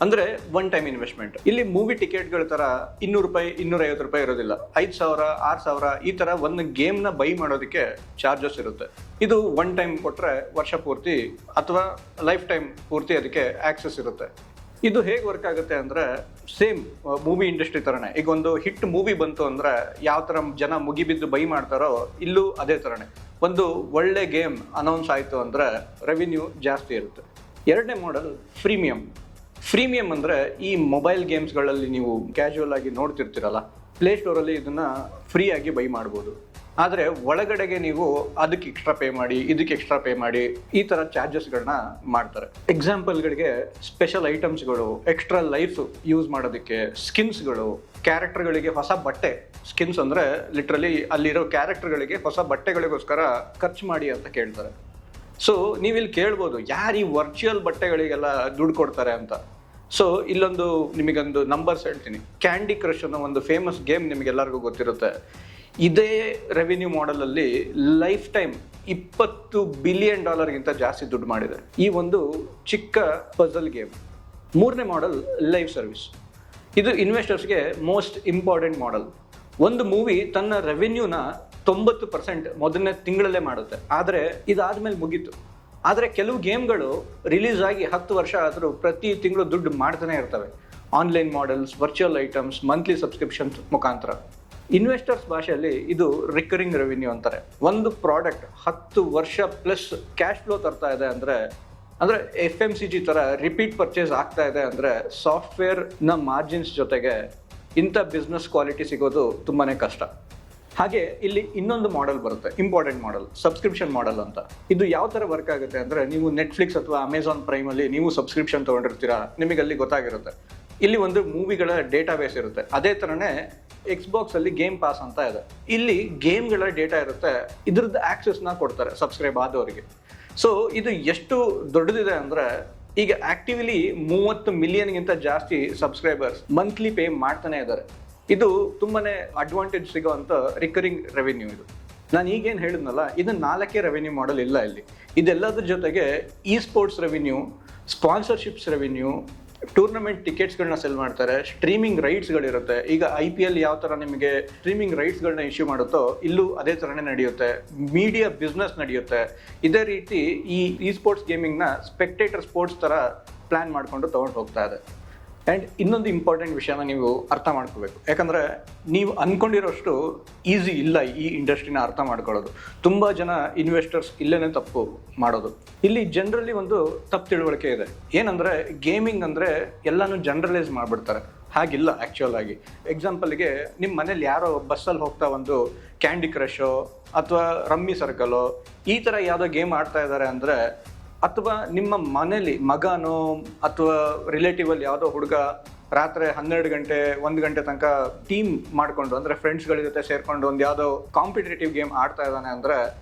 ಅಂದರೆ ಒನ್ ಟೈಮ್ ಇನ್ವೆಸ್ಟ್ಮೆಂಟ್. ಇಲ್ಲಿ ಮೂವಿ ಟಿಕೆಟ್ಗಳ ಥರ $200, $250 ಇರೋದಿಲ್ಲ. 5,000, 6,000 ಈ ಥರ ಒಂದು ಗೇಮ್ನ ಬೈ ಮಾಡೋದಕ್ಕೆ ಚಾರ್ಜಸ್ ಇರುತ್ತೆ. ಇದು ಒನ್ ಟೈಮ್ ಕೊಟ್ಟರೆ ವರ್ಷ ಪೂರ್ತಿ ಅಥವಾ ಲೈಫ್ ಟೈಮ್ ಪೂರ್ತಿ ಅದಕ್ಕೆ ಆಕ್ಸೆಸ್ ಇರುತ್ತೆ. ಇದು ಹೇಗೆ ವರ್ಕ್ ಆಗುತ್ತೆ ಅಂದರೆ ಸೇಮ್ ಮೂವಿ ಇಂಡಸ್ಟ್ರಿ ಥರನೇ. ಈಗ ಒಂದು ಹಿಟ್ ಮೂವಿ ಬಂತು ಅಂದರೆ ಯಾವ ಥರ ಜನ ಮುಗಿಬಿದ್ದು ಬೈ ಮಾಡ್ತಾರೋ ಇಲ್ಲೂ ಅದೇ ಥರನೇ. ಒಂದು ಒಳ್ಳೆ ಗೇಮ್ ಅನೌನ್ಸ್ ಆಯಿತು ಅಂದರೆ ರೆವಿನ್ಯೂ ಜಾಸ್ತಿ ಇರುತ್ತೆ. ಎರಡನೇ ಮಾಡೆಲ್ ಫ್ರೀಮಿಯಂ. ಫ್ರೀಮಿಯಂ ಅಂದರೆ ಈ ಮೊಬೈಲ್ ಗೇಮ್ಸ್ಗಳಲ್ಲಿ ನೀವು ಕ್ಯಾಶುವಲ್ ಆಗಿ ನೋಡ್ತಿರ್ತೀರಲ್ಲ, ಪ್ಲೇಸ್ಟೋರಲ್ಲಿ ಇದನ್ನು ಫ್ರೀಯಾಗಿ ಬೈ ಮಾಡ್ಬೋದು. ಆದರೆ ಒಳಗಡೆಗೆ ನೀವು ಅದಕ್ಕೆ ಎಕ್ಸ್ಟ್ರಾ ಪೇ ಮಾಡಿ, ಇದಕ್ಕೆ ಎಕ್ಸ್ಟ್ರಾ ಪೇ ಮಾಡಿ, ಈ ಥರ ಚಾರ್ಜಸ್ಗಳನ್ನ ಮಾಡ್ತಾರೆ. ಎಕ್ಸಾಂಪಲ್ಗಳಿಗೆ ಸ್ಪೆಷಲ್ ಐಟಮ್ಸ್ಗಳು, ಎಕ್ಸ್ಟ್ರಾ ಲೈಫ್ ಯೂಸ್ ಮಾಡೋದಕ್ಕೆ, ಸ್ಕಿನ್ಸ್ಗಳು, ಕ್ಯಾರೆಕ್ಟರ್ಗಳಿಗೆ ಹೊಸ ಬಟ್ಟೆ, ಸ್ಕಿನ್ಸ್ ಅಂದರೆ ಲಿಟ್ರಲಿ ಅಲ್ಲಿರೋ ಕ್ಯಾರೆಕ್ಟರ್ಗಳಿಗೆ ಹೊಸ ಬಟ್ಟೆಗಳಿಗೋಸ್ಕರ ಖರ್ಚು ಮಾಡಿ ಅಂತ ಕೇಳ್ತಾರೆ. ಸೊ ನೀವಿಲ್ಲಿ ಕೇಳ್ಬೋದು, ಯಾರು ಈ ವರ್ಚುವಲ್ ಬಟ್ಟೆಗಳಿಗೆಲ್ಲ ದುಡ್ಡು ಕೊಡ್ತಾರೆ ಅಂತ. ಸೊ ಇಲ್ಲೊಂದು ನಿಮಗೊಂದು ನಂಬರ್ಸ್ ಹೇಳ್ತೀನಿ. ಕ್ಯಾಂಡಿ ಕ್ರಶ್ ಅನ್ನೋ ಒಂದು ಫೇಮಸ್ ಗೇಮ್ ನಿಮಗೆಲ್ಲರಿಗೂ ಗೊತ್ತಿರುತ್ತೆ. ಇದೇ ರೆವಿನ್ಯೂ ಮಾಡೆಲಲ್ಲಿ ಲೈಫ್ ಟೈಮ್ $20 ಬಿಲಿಯನ್ ಜಾಸ್ತಿ ದುಡ್ಡು ಮಾಡಿದೆ ಈ ಒಂದು ಚಿಕ್ಕ ಪಜಲ್ ಗೇಮ್. ಮೂರನೇ ಮಾಡೆಲ್ ಲೈವ್ ಸರ್ವಿಸ್. ಇದು ಇನ್ವೆಸ್ಟರ್ಸ್ಗೆ ಮೋಸ್ಟ್ ಇಂಪಾರ್ಟೆಂಟ್ ಮಾಡೆಲ್. ಒಂದು ಮೂವಿ ತನ್ನ ರೆವಿನ್ಯೂನ 90% ಮೊದಲನೇ ತಿಂಗಳಲ್ಲೇ ಮಾಡುತ್ತೆ, ಆದರೆ ಇದಾದ್ಮೇಲೆ ಮುಗೀತು. ಆದರೆ ಕೆಲವು ಗೇಮ್ಗಳು ರಿಲೀಸ್ ಆಗಿ 10 ವರ್ಷ ಆದರೂ ಪ್ರತಿ ತಿಂಗಳು ದುಡ್ಡು ಮಾಡ್ತಾನೆ ಇರ್ತವೆ. Online models, virtual items, monthly subscriptions ಮುಖಾಂತರ. ಇನ್ವೆಸ್ಟರ್ಸ್ ಭಾಷೆಯಲ್ಲಿ ಇದು ರಿಕರಿಂಗ್ ರೆವಿನ್ಯೂ ಅಂತಾರೆ. ಒಂದು ಪ್ರಾಡಕ್ಟ್ 10 ವರ್ಷ ಪ್ಲಸ್ ಕ್ಯಾಶ್ ಫ್ಲೋ ತರ್ತಾ ಇದೆ ಅಂದರೆ FMCG ಥರ ರಿಪೀಟ್ ಪರ್ಚೇಸ್ ಆಗ್ತಾ ಇದೆ ಅಂದರೆ ಸಾಫ್ಟ್ವೇರ್ನ ಮಾರ್ಜಿನ್ಸ್ ಜೊತೆಗೆ ಇಂಥ ಬಿಸ್ನೆಸ್ ಕ್ವಾಲಿಟಿ ಸಿಗೋದು ತುಂಬಾ ಕಷ್ಟ. ಹಾಗೆ ಇಲ್ಲಿ ಇನ್ನೊಂದು ಮಾಡೆಲ್ ಬರುತ್ತೆ, ಇಂಪಾರ್ಟೆಂಟ್ ಮಾಡೆಲ್, ಸಬ್ಸ್ಕ್ರಿಪ್ಷನ್ ಮಾಡೆಲ್ ಅಂತ. ಇದು ಯಾವ ಥರ ವರ್ಕ್ ಆಗುತ್ತೆ ಅಂದರೆ, ನೀವು ನೆಟ್ಫ್ಲಿಕ್ಸ್ ಅಥವಾ ಅಮೆಝಾನ್ ಪ್ರೈಮಲ್ಲಿ ನೀವು ಸಬ್ಸ್ಕ್ರಿಪ್ಷನ್ ತೊಗೊಂಡಿರ್ತೀರಾ, ನಿಮಗೆ ಅಲ್ಲಿ ಗೊತ್ತಾಗಿರುತ್ತೆ. ಇಲ್ಲಿ ಒಂದು ಮೂವಿಗಳ ಡೇಟಾಬೇಸ್ ಇರುತ್ತೆ. ಅದೇ ಥರನೇ Xbox-ಅಲ್ಲಿ ಗೇಮ್ ಪಾಸ್ ಅಂತ ಇದೆ. ಇಲ್ಲಿ ಗೇಮ್ಗಳ ಡೇಟಾ ಇರುತ್ತೆ, ಇದ್ರದ್ದು ಆಕ್ಸೆಸ್ನ ಕೊಡ್ತಾರೆ ಸಬ್ಸ್ಕ್ರೈಬ್ ಆದವರಿಗೆ. ಸೊ ಇದು ಎಷ್ಟು ದೊಡ್ಡದಿದೆ ಅಂದರೆ, ಈಗ ಆಕ್ಟಿವ್ಲಿ 30 ಮಿಲಿಯನ್ಗಿಂತ ಜಾಸ್ತಿ ಸಬ್ಸ್ಕ್ರೈಬರ್ಸ್ ಮಂತ್ಲಿ ಪೇ ಮಾಡ್ತಾನೆ ಇದ್ದಾರೆ. ಇದು ತುಂಬಾನೇ ಅಡ್ವಾಂಟೇಜ್ ಸಿಗೋವಂಥ ರಿಕರಿಂಗ್ ರೆವಿನ್ಯೂ. ಇದು ನಾನು ಈಗೇನು ಹೇಳಿದ್ನಲ್ಲ, ಇದು 4 ರೆವಿನ್ಯೂ ಮಾಡೆಲ್ ಇಲ್ಲ ಇಲ್ಲಿ. ಇದೆಲ್ಲದ್ರ ಜೊತೆಗೆ esports revenue, sponsorships revenue, tournament ಟಿಕೆಟ್ಸ್ಗಳನ್ನ ಸೆಲ್ ಮಾಡ್ತಾರೆ, ಸ್ಟ್ರೀಮಿಂಗ್ ರೈಟ್ಸ್ಗಳಿರುತ್ತೆ. ಈಗ IPL ಯಾವ ಥರ ನಿಮಗೆ ಸ್ಟ್ರೀಮಿಂಗ್ ರೈಟ್ಸ್ಗಳನ್ನ ಇಶ್ಯೂ ಮಾಡುತ್ತೋ, ಇಲ್ಲೂ ಅದೇ ಥರನೇ ನಡೆಯುತ್ತೆ. ಮೀಡಿಯಾ ಬಿಸ್ನೆಸ್ ನಡೆಯುತ್ತೆ. ಇದೇ ರೀತಿ ಈ ಸ್ಪೋರ್ಟ್ಸ್ ಗೇಮಿಂಗ್ನ ಸ್ಪೆಕ್ಟೇಟರ್ ಸ್ಪೋರ್ಟ್ಸ್ ಥರ ಪ್ಲ್ಯಾನ್ ಮಾಡಿಕೊಂಡು ತೊಗೊಂಡು ಹೋಗ್ತಾ ಇದೆ. ಆ್ಯಂಡ್ ಇನ್ನೊಂದು ಇಂಪಾರ್ಟೆಂಟ್ ವಿಷಯನ ನೀವು ಅರ್ಥ ಮಾಡ್ಕೋಬೇಕು. ಯಾಕಂದರೆ ನೀವು ಅಂದ್ಕೊಂಡಿರೋಷ್ಟು ಈಸಿ ಇಲ್ಲ ಈ ಇಂಡಸ್ಟ್ರಿನ ಅರ್ಥ ಮಾಡ್ಕೊಳ್ಳೋದು. ತುಂಬ ಜನ ಇನ್ವೆಸ್ಟರ್ಸ್ ಇಲ್ಲೇ ತಪ್ಪು ಮಾಡೋದು. ಇಲ್ಲಿ ಜನರಲಿ ಒಂದು ತಪ್ಪು ತಿಳುವಳಿಕೆ ಇದೆ. ಏನಂದರೆ, ಗೇಮಿಂಗ್ ಅಂದರೆ ಎಲ್ಲನೂ ಜನರಲೈಸ್ ಮಾಡಿಬಿಡ್ತಾರೆ. ಹಾಗಿಲ್ಲ ಆ್ಯಕ್ಚುಯಲ್ ಆಗಿ. ಎಕ್ಸಾಂಪಲ್ಗೆ ನಿಮ್ಮ ಮನೇಲಿ ಯಾರೋ ಬಸ್ಸಲ್ಲಿ ಹೋಗ್ತಾ ಒಂದು ಕ್ಯಾಂಡಿ ಕ್ರಶೋ ಅಥವಾ ರಮ್ಮಿ ಸರ್ಕಲೋ ಈ ಥರ ಯಾವುದೋ ಗೇಮ್ ಆಡ್ತಾ ಇದ್ದಾರೆ ಅಂದರೆ, ಅಥವಾ ನಿಮ್ಮ ಮನೇಲಿ ಮಗನೋ ಅಥವಾ ರಿಲೇಟಿವಲ್ಲಿ ಯಾವುದೋ ಹುಡುಗ ರಾತ್ರಿ 12 ಗಂಟೆ 1 ಗಂಟೆ ತನಕ ಟೀಮ್ ಮಾಡಿಕೊಂಡು, ಅಂದರೆ ಫ್ರೆಂಡ್ಸ್ಗಳ ಜೊತೆ ಸೇರಿಕೊಂಡು ಒಂದು ಯಾವುದೋ ಕಾಂಪಿಟೇಟಿವ್ ಗೇಮ್ ಆಡ್ತಾ ಇದ್ದಾನೆ ಅಂದರೆ,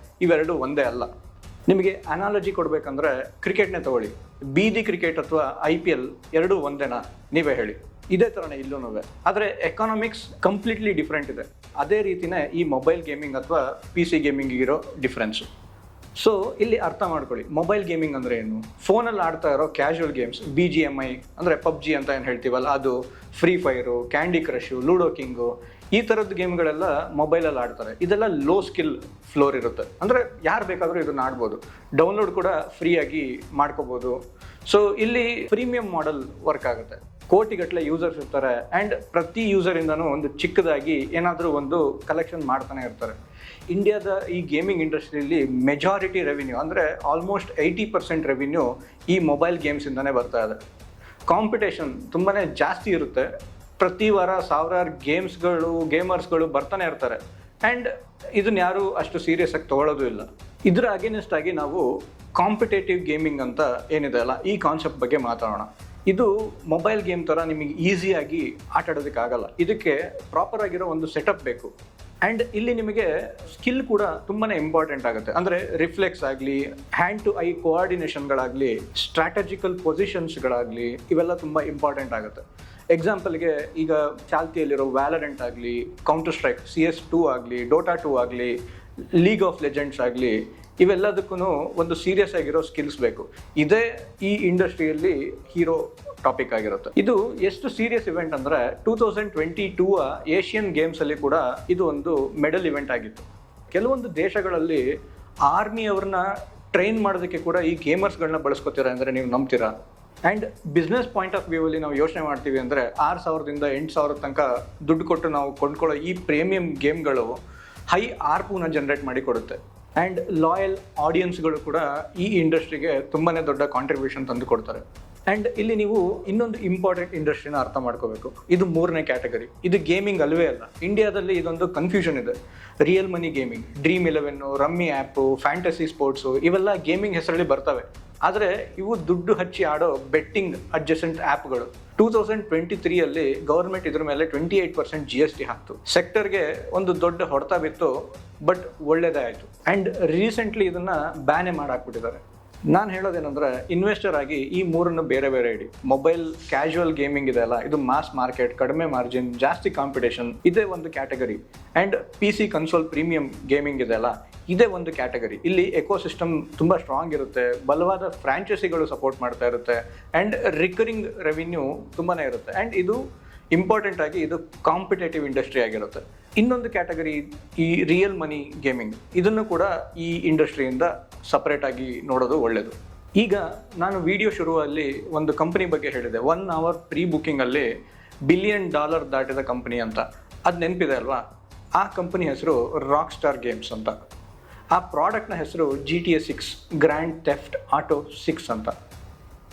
ಇವೆರಡು ಒಂದೇ ಅಲ್ಲ. ನಿಮಗೆ ಅನಾಲಜಿ ಕೊಡಬೇಕಂದ್ರೆ ಕ್ರಿಕೆಟ್ನೇ ತಗೊಳ್ಳಿ. ಬೀದಿ ಕ್ರಿಕೆಟ್ ಅಥವಾ IPL ಎರಡೂ ಒಂದೇನಾ? ನೀವೇ ಹೇಳಿ. ಇದೇ ಥರನೇ ಇಲ್ಲೂ. ಆದರೆ ಎಕಾನಮಿಕ್ಸ್ ಕಂಪ್ಲೀಟ್ಲಿ ಡಿಫ್ರೆಂಟ್ ಇದೆ. ಅದೇ ರೀತಿಯೇ ಈ ಮೊಬೈಲ್ ಗೇಮಿಂಗ್ ಅಥವಾ PC ಗೇಮಿಂಗಿಗಿರೋ ಡಿಫ್ರೆನ್ಸು. ಸೊ ಇಲ್ಲಿ ಅರ್ಥ ಮಾಡ್ಕೊಳ್ಳಿ, ಮೊಬೈಲ್ ಗೇಮಿಂಗ್ ಅಂದರೆ ಏನು. ಫೋನಲ್ಲಿ ಆಡ್ತಾ ಇರೋ ಕ್ಯಾಶುವಲ್ ಗೇಮ್ಸ್, BGMI ಅಂದರೆ PUBG ಅಂತ ಏನು ಹೇಳ್ತೀವಲ್ಲ ಅದು, free fire, candy ಕ್ರಶು, ludo king, ಈ ಥರದ್ದು ಗೇಮ್ಗಳೆಲ್ಲ ಮೊಬೈಲಲ್ಲಿ ಆಡ್ತಾರೆ. ಇದೆಲ್ಲ ಲೋ ಸ್ಕಿಲ್ ಫ್ಲೋರ್ ಇರುತ್ತೆ. ಅಂದರೆ ಯಾರು ಬೇಕಾದರೂ ಇದನ್ನು ಆಡ್ಬೋದು. ಡೌನ್ಲೋಡ್ ಕೂಡ ಫ್ರೀಯಾಗಿ ಮಾಡ್ಕೋಬೋದು. ಸೊ ಇಲ್ಲಿ ಪ್ರೀಮಿಯಂ ಮಾಡೆಲ್ ವರ್ಕ್ ಆಗುತ್ತೆ. ಕೋಟಿಗಟ್ಟಲೆ ಯೂಸರ್ಸ್ ಇರ್ತಾರೆ ಆ್ಯಂಡ್ ಪ್ರತಿ ಯೂಸರಿಂದನೂ ಒಂದು ಚಿಕ್ಕದಾಗಿ ಏನಾದರೂ ಒಂದು ಕಲೆಕ್ಷನ್ ಮಾಡ್ತಾನೆ ಇರ್ತಾರೆ. ಇಂಡಿಯಾದ ಈ ಗೇಮಿಂಗ್ ಇಂಡಸ್ಟ್ರಿಯಲ್ಲಿ ಮೆಜಾರಿಟಿ ರೆವಿನ್ಯೂ ಅಂದರೆ ಆಲ್ಮೋಸ್ಟ್ 80% ರೆವಿನ್ಯೂ ಈ ಮೊಬೈಲ್ ಗೇಮ್ಸಿಂದನೇ ಬರ್ತಾ ಇದೆ. ಕಾಂಪಿಟೇಷನ್ ತುಂಬಾ ಜಾಸ್ತಿ ಇರುತ್ತೆ. ಪ್ರತಿ ವಾರ ಸಾವಿರಾರು ಗೇಮರ್ಸ್ಗಳು ಬರ್ತಾನೆ ಇರ್ತಾರೆ. ಆ್ಯಂಡ್ ಇದನ್ನ ಯಾರು ಅಷ್ಟು ಸೀರಿಯಸ್ ಆಗಿ ತೊಗೊಳ್ಳೋದು ಇಲ್ಲ. ಇದರ ಅಗೇನೆಸ್ಟ್ ಆಗಿ ನಾವು ಕಾಂಪಿಟೇಟಿವ್ ಗೇಮಿಂಗ್ ಅಂತ ಏನಿದೆ ಅಲ್ಲ, ಈ ಕಾನ್ಸೆಪ್ಟ್ ಬಗ್ಗೆ ಮಾತಾಡೋಣ. ಇದು ಮೊಬೈಲ್ ಗೇಮ್ ಥರ ನಿಮಗೆ ಈಸಿಯಾಗಿ ಆಟ ಆಡೋದಕ್ಕಾಗಲ್ಲ. ಇದಕ್ಕೆ ಪ್ರಾಪರ್ ಆಗಿರೋ ಒಂದು ಸೆಟಪ್ ಬೇಕು. ಆ್ಯಂಡ್ ಇಲ್ಲಿ ನಿಮಗೆ ಸ್ಕಿಲ್ ಕೂಡ ತುಂಬಾ ಇಂಪಾರ್ಟೆಂಟ್ ಆಗುತ್ತೆ. ಅಂದರೆ ರಿಫ್ಲೆಕ್ಸ್ ಆಗಲಿ, ಹ್ಯಾಂಡ್ ಟು ಐ ಕೋಆರ್ಡಿನೇಷನ್ಗಳಾಗಲಿ, ಸ್ಟ್ರಾಟಜಿಕಲ್ ಪೊಸಿಷನ್ಸ್ಗಳಾಗಲಿ, ಇವೆಲ್ಲ ತುಂಬ ಇಂಪಾರ್ಟೆಂಟ್ ಆಗುತ್ತೆ. ಎಕ್ಸಾಂಪಲ್ಗೆ ಈಗ ಚಾಲ್ತಿಯಲ್ಲಿರೋ ವ್ಯಾಲರೆಂಟ್ ಆಗಲಿ, ಕೌಂಟರ್ ಸ್ಟ್ರೈಕ್ CS2 ಆಗಲಿ, ಡೋಟಾ 2 ಆಗಲಿ, ಲೀಗ್ ಆಫ್ ಲೆಜೆಂಡ್ಸ್ ಆಗಲಿ, ಇವೆಲ್ಲದಕ್ಕೂ ಒಂದು ಸೀರಿಯಸ್ ಆಗಿರೋ ಸ್ಕಿಲ್ಸ್ ಬೇಕು. ಇದೇ ಈ ಇಂಡಸ್ಟ್ರಿಯಲ್ಲಿ ಹೀರೋ ಟಾಪಿಕ್ ಆಗಿರುತ್ತೆ. ಇದು ಎಷ್ಟು ಸೀರಿಯಸ್ ಇವೆಂಟ್ ಅಂದರೆ 2022 ಏಷ್ಯನ್ ಗೇಮ್ಸಲ್ಲಿ ಕೂಡ ಇದು ಒಂದು ಮೆಡಲ್ ಇವೆಂಟ್ ಆಗಿತ್ತು. ಕೆಲವೊಂದು ದೇಶಗಳಲ್ಲಿ ಆರ್ಮಿಯವ್ರನ್ನ ಟ್ರೈನ್ ಮಾಡೋದಕ್ಕೆ ಕೂಡ ಈ ಗೇಮರ್ಸ್ಗಳನ್ನ ಬಳಸ್ಕೊತೀರಾ ಅಂದರೆ ನೀವು ನಂಬ್ತೀರಾ? ಆ್ಯಂಡ್ ಬಿಸ್ನೆಸ್ ಪಾಯಿಂಟ್ ಆಫ್ ವ್ಯೂವಲ್ಲಿ ನಾವು ಯೋಚನೆ ಮಾಡ್ತೀವಿ ಅಂದರೆ 6,000ದಿಂದ 8,000 ತನಕ ದುಡ್ಡು ಕೊಟ್ಟು ನಾವು ಕೊಂಡ್ಕೊಳ್ಳೋ ಈ ಪ್ರೀಮಿಯಂ ಗೇಮ್ಗಳು ಹೈ ಆರ್ಪುನ ಜನರೇಟ್ ಮಾಡಿ ಕೊಡುತ್ತೆ. ಆ್ಯಂಡ್ ಲಾಯಲ್ ಆಡಿಯನ್ಸ್ಗಳು ಕೂಡ ಈ ಇಂಡಸ್ಟ್ರಿಗೆ ತುಂಬಾ ದೊಡ್ಡ ಕಾಂಟ್ರಿಬ್ಯೂಷನ್ ತಂದು ಕೊಡ್ತಾರೆ. ಆ್ಯಂಡ್ ಇಲ್ಲಿ ನೀವು ಇನ್ನೊಂದು ಇಂಪಾರ್ಟೆಂಟ್ ಇಂಡಸ್ಟ್ರಿನ ಅರ್ಥ ಮಾಡ್ಕೋಬೇಕು. ಇದು 3ನೇ ಕ್ಯಾಟಗರಿ. ಇದು ಗೇಮಿಂಗ್ ಅಲ್ವೇ ಅಲ್ಲ. ಇಂಡಿಯಾದಲ್ಲಿ ಇದೊಂದು ಕನ್ಫ್ಯೂಷನ್ ಇದೆ. Real money gaming, Dream11, rummy app, fantasy sports ಇವೆಲ್ಲ ಗೇಮಿಂಗ್ ಹೆಸರಲ್ಲಿ ಬರ್ತವೆ. ಆದರೆ ಇವು ದುಡ್ಡು ಹಚ್ಚಿ ಆಡೋ ಬೆಟ್ಟಿಂಗ್ ಅಡ್ಜಸೆಂಟ್ ಆ್ಯಪ್ಗಳು. 2023 ಗೌರ್ಮೆಂಟ್ ಇದ್ರ ಮೇಲೆ 28% GST ಹಾಕ್ತು. ಸೆಕ್ಟರ್ಗೆ ಒಂದು ದೊಡ್ಡ ಹೊಡೆತ ಬಿತ್ತು, ಬಟ್ ಒಳ್ಳೇದೇ ಆಯಿತು. ಆ್ಯಂಡ್ ರೀಸೆಂಟ್ಲಿ ಇದನ್ನು ಬ್ಯಾನೇ ಮಾಡಾಕ್ಬಿಟ್ಟಿದ್ದಾರೆ. ನಾನು ಹೇಳೋದೇನೆಂದರೆ, ಇನ್ವೆಸ್ಟರ್ ಆಗಿ ಈ ಮೂರನ್ನು ಬೇರೆ ಬೇರೆ ಇಡಿ. ಮೊಬೈಲ್ ಕ್ಯಾಶುವಲ್ ಗೇಮಿಂಗ್ ಇದೆ ಅಲ್ಲ, ಇದು ಮಾಸ್ ಮಾರ್ಕೆಟ್, ಕಡಿಮೆ ಮಾರ್ಜಿನ್, ಜಾಸ್ತಿ ಕಾಂಪಿಟೇಷನ್, ಇದೇ ಒಂದು category. And PC console premium gaming ಇದೆ ಅಲ್ಲ, ಇದೇ ಒಂದು ಕ್ಯಾಟಗರಿ. ಇಲ್ಲಿ ಎಕೋಸಿಸ್ಟಮ್ ತುಂಬ ಸ್ಟ್ರಾಂಗ್ ಇರುತ್ತೆ, ಬಲವಾದ ಫ್ರಾಂಚೈಸಿಗಳು ಸಪೋರ್ಟ್ ಮಾಡ್ತಾ ಇರುತ್ತೆ, ಆ್ಯಂಡ್ ರಿಕರಿಂಗ್ ರೆವಿನ್ಯೂ ತುಂಬಾ ಇರುತ್ತೆ. ಆ್ಯಂಡ್ ಇದು ಇಂಪಾರ್ಟೆಂಟ್ ಆಗಿ ಇದು ಕಾಂಪಿಟೇಟಿವ್ ಇಂಡಸ್ಟ್ರಿ ಆಗಿರುತ್ತೆ. ಇನ್ನೊಂದು ಕ್ಯಾಟಗರಿ ಈ ರಿಯಲ್ ಮನಿ ಗೇಮಿಂಗ್, ಇದನ್ನು ಕೂಡ ಈ ಇಂಡಸ್ಟ್ರಿಯಿಂದ ಸಪ್ರೇಟ್ ಆಗಿ ನೋಡೋದು ಒಳ್ಳೆಯದು. ಈಗ ನಾನು ವಿಡಿಯೋ ಶುರುವಲ್ಲಿ ಒಂದು ಕಂಪನಿ ಬಗ್ಗೆ ಹೇಳಿದೆ, 1 hour ಪ್ರೀ ಬುಕ್ಕಿಂಗಲ್ಲಿ $1 billion ದಾಟಿದ ಕಂಪನಿ ಅಂತ. ಅದು ನೆನಪಿದೆ ಅಲ್ವಾ? ಆ ಕಂಪನಿ ಹೆಸರು ರಾಕ್ ಸ್ಟಾರ್ ಗೇಮ್ಸ್ ಅಂತ. ಆ ಪ್ರಾಡಕ್ಟ್ನ ಹೆಸರು GTA 6 ಗ್ರ್ಯಾಂಡ್ ಥೆಫ್ಟ್ ಆಟೋ 6 ಅಂತ.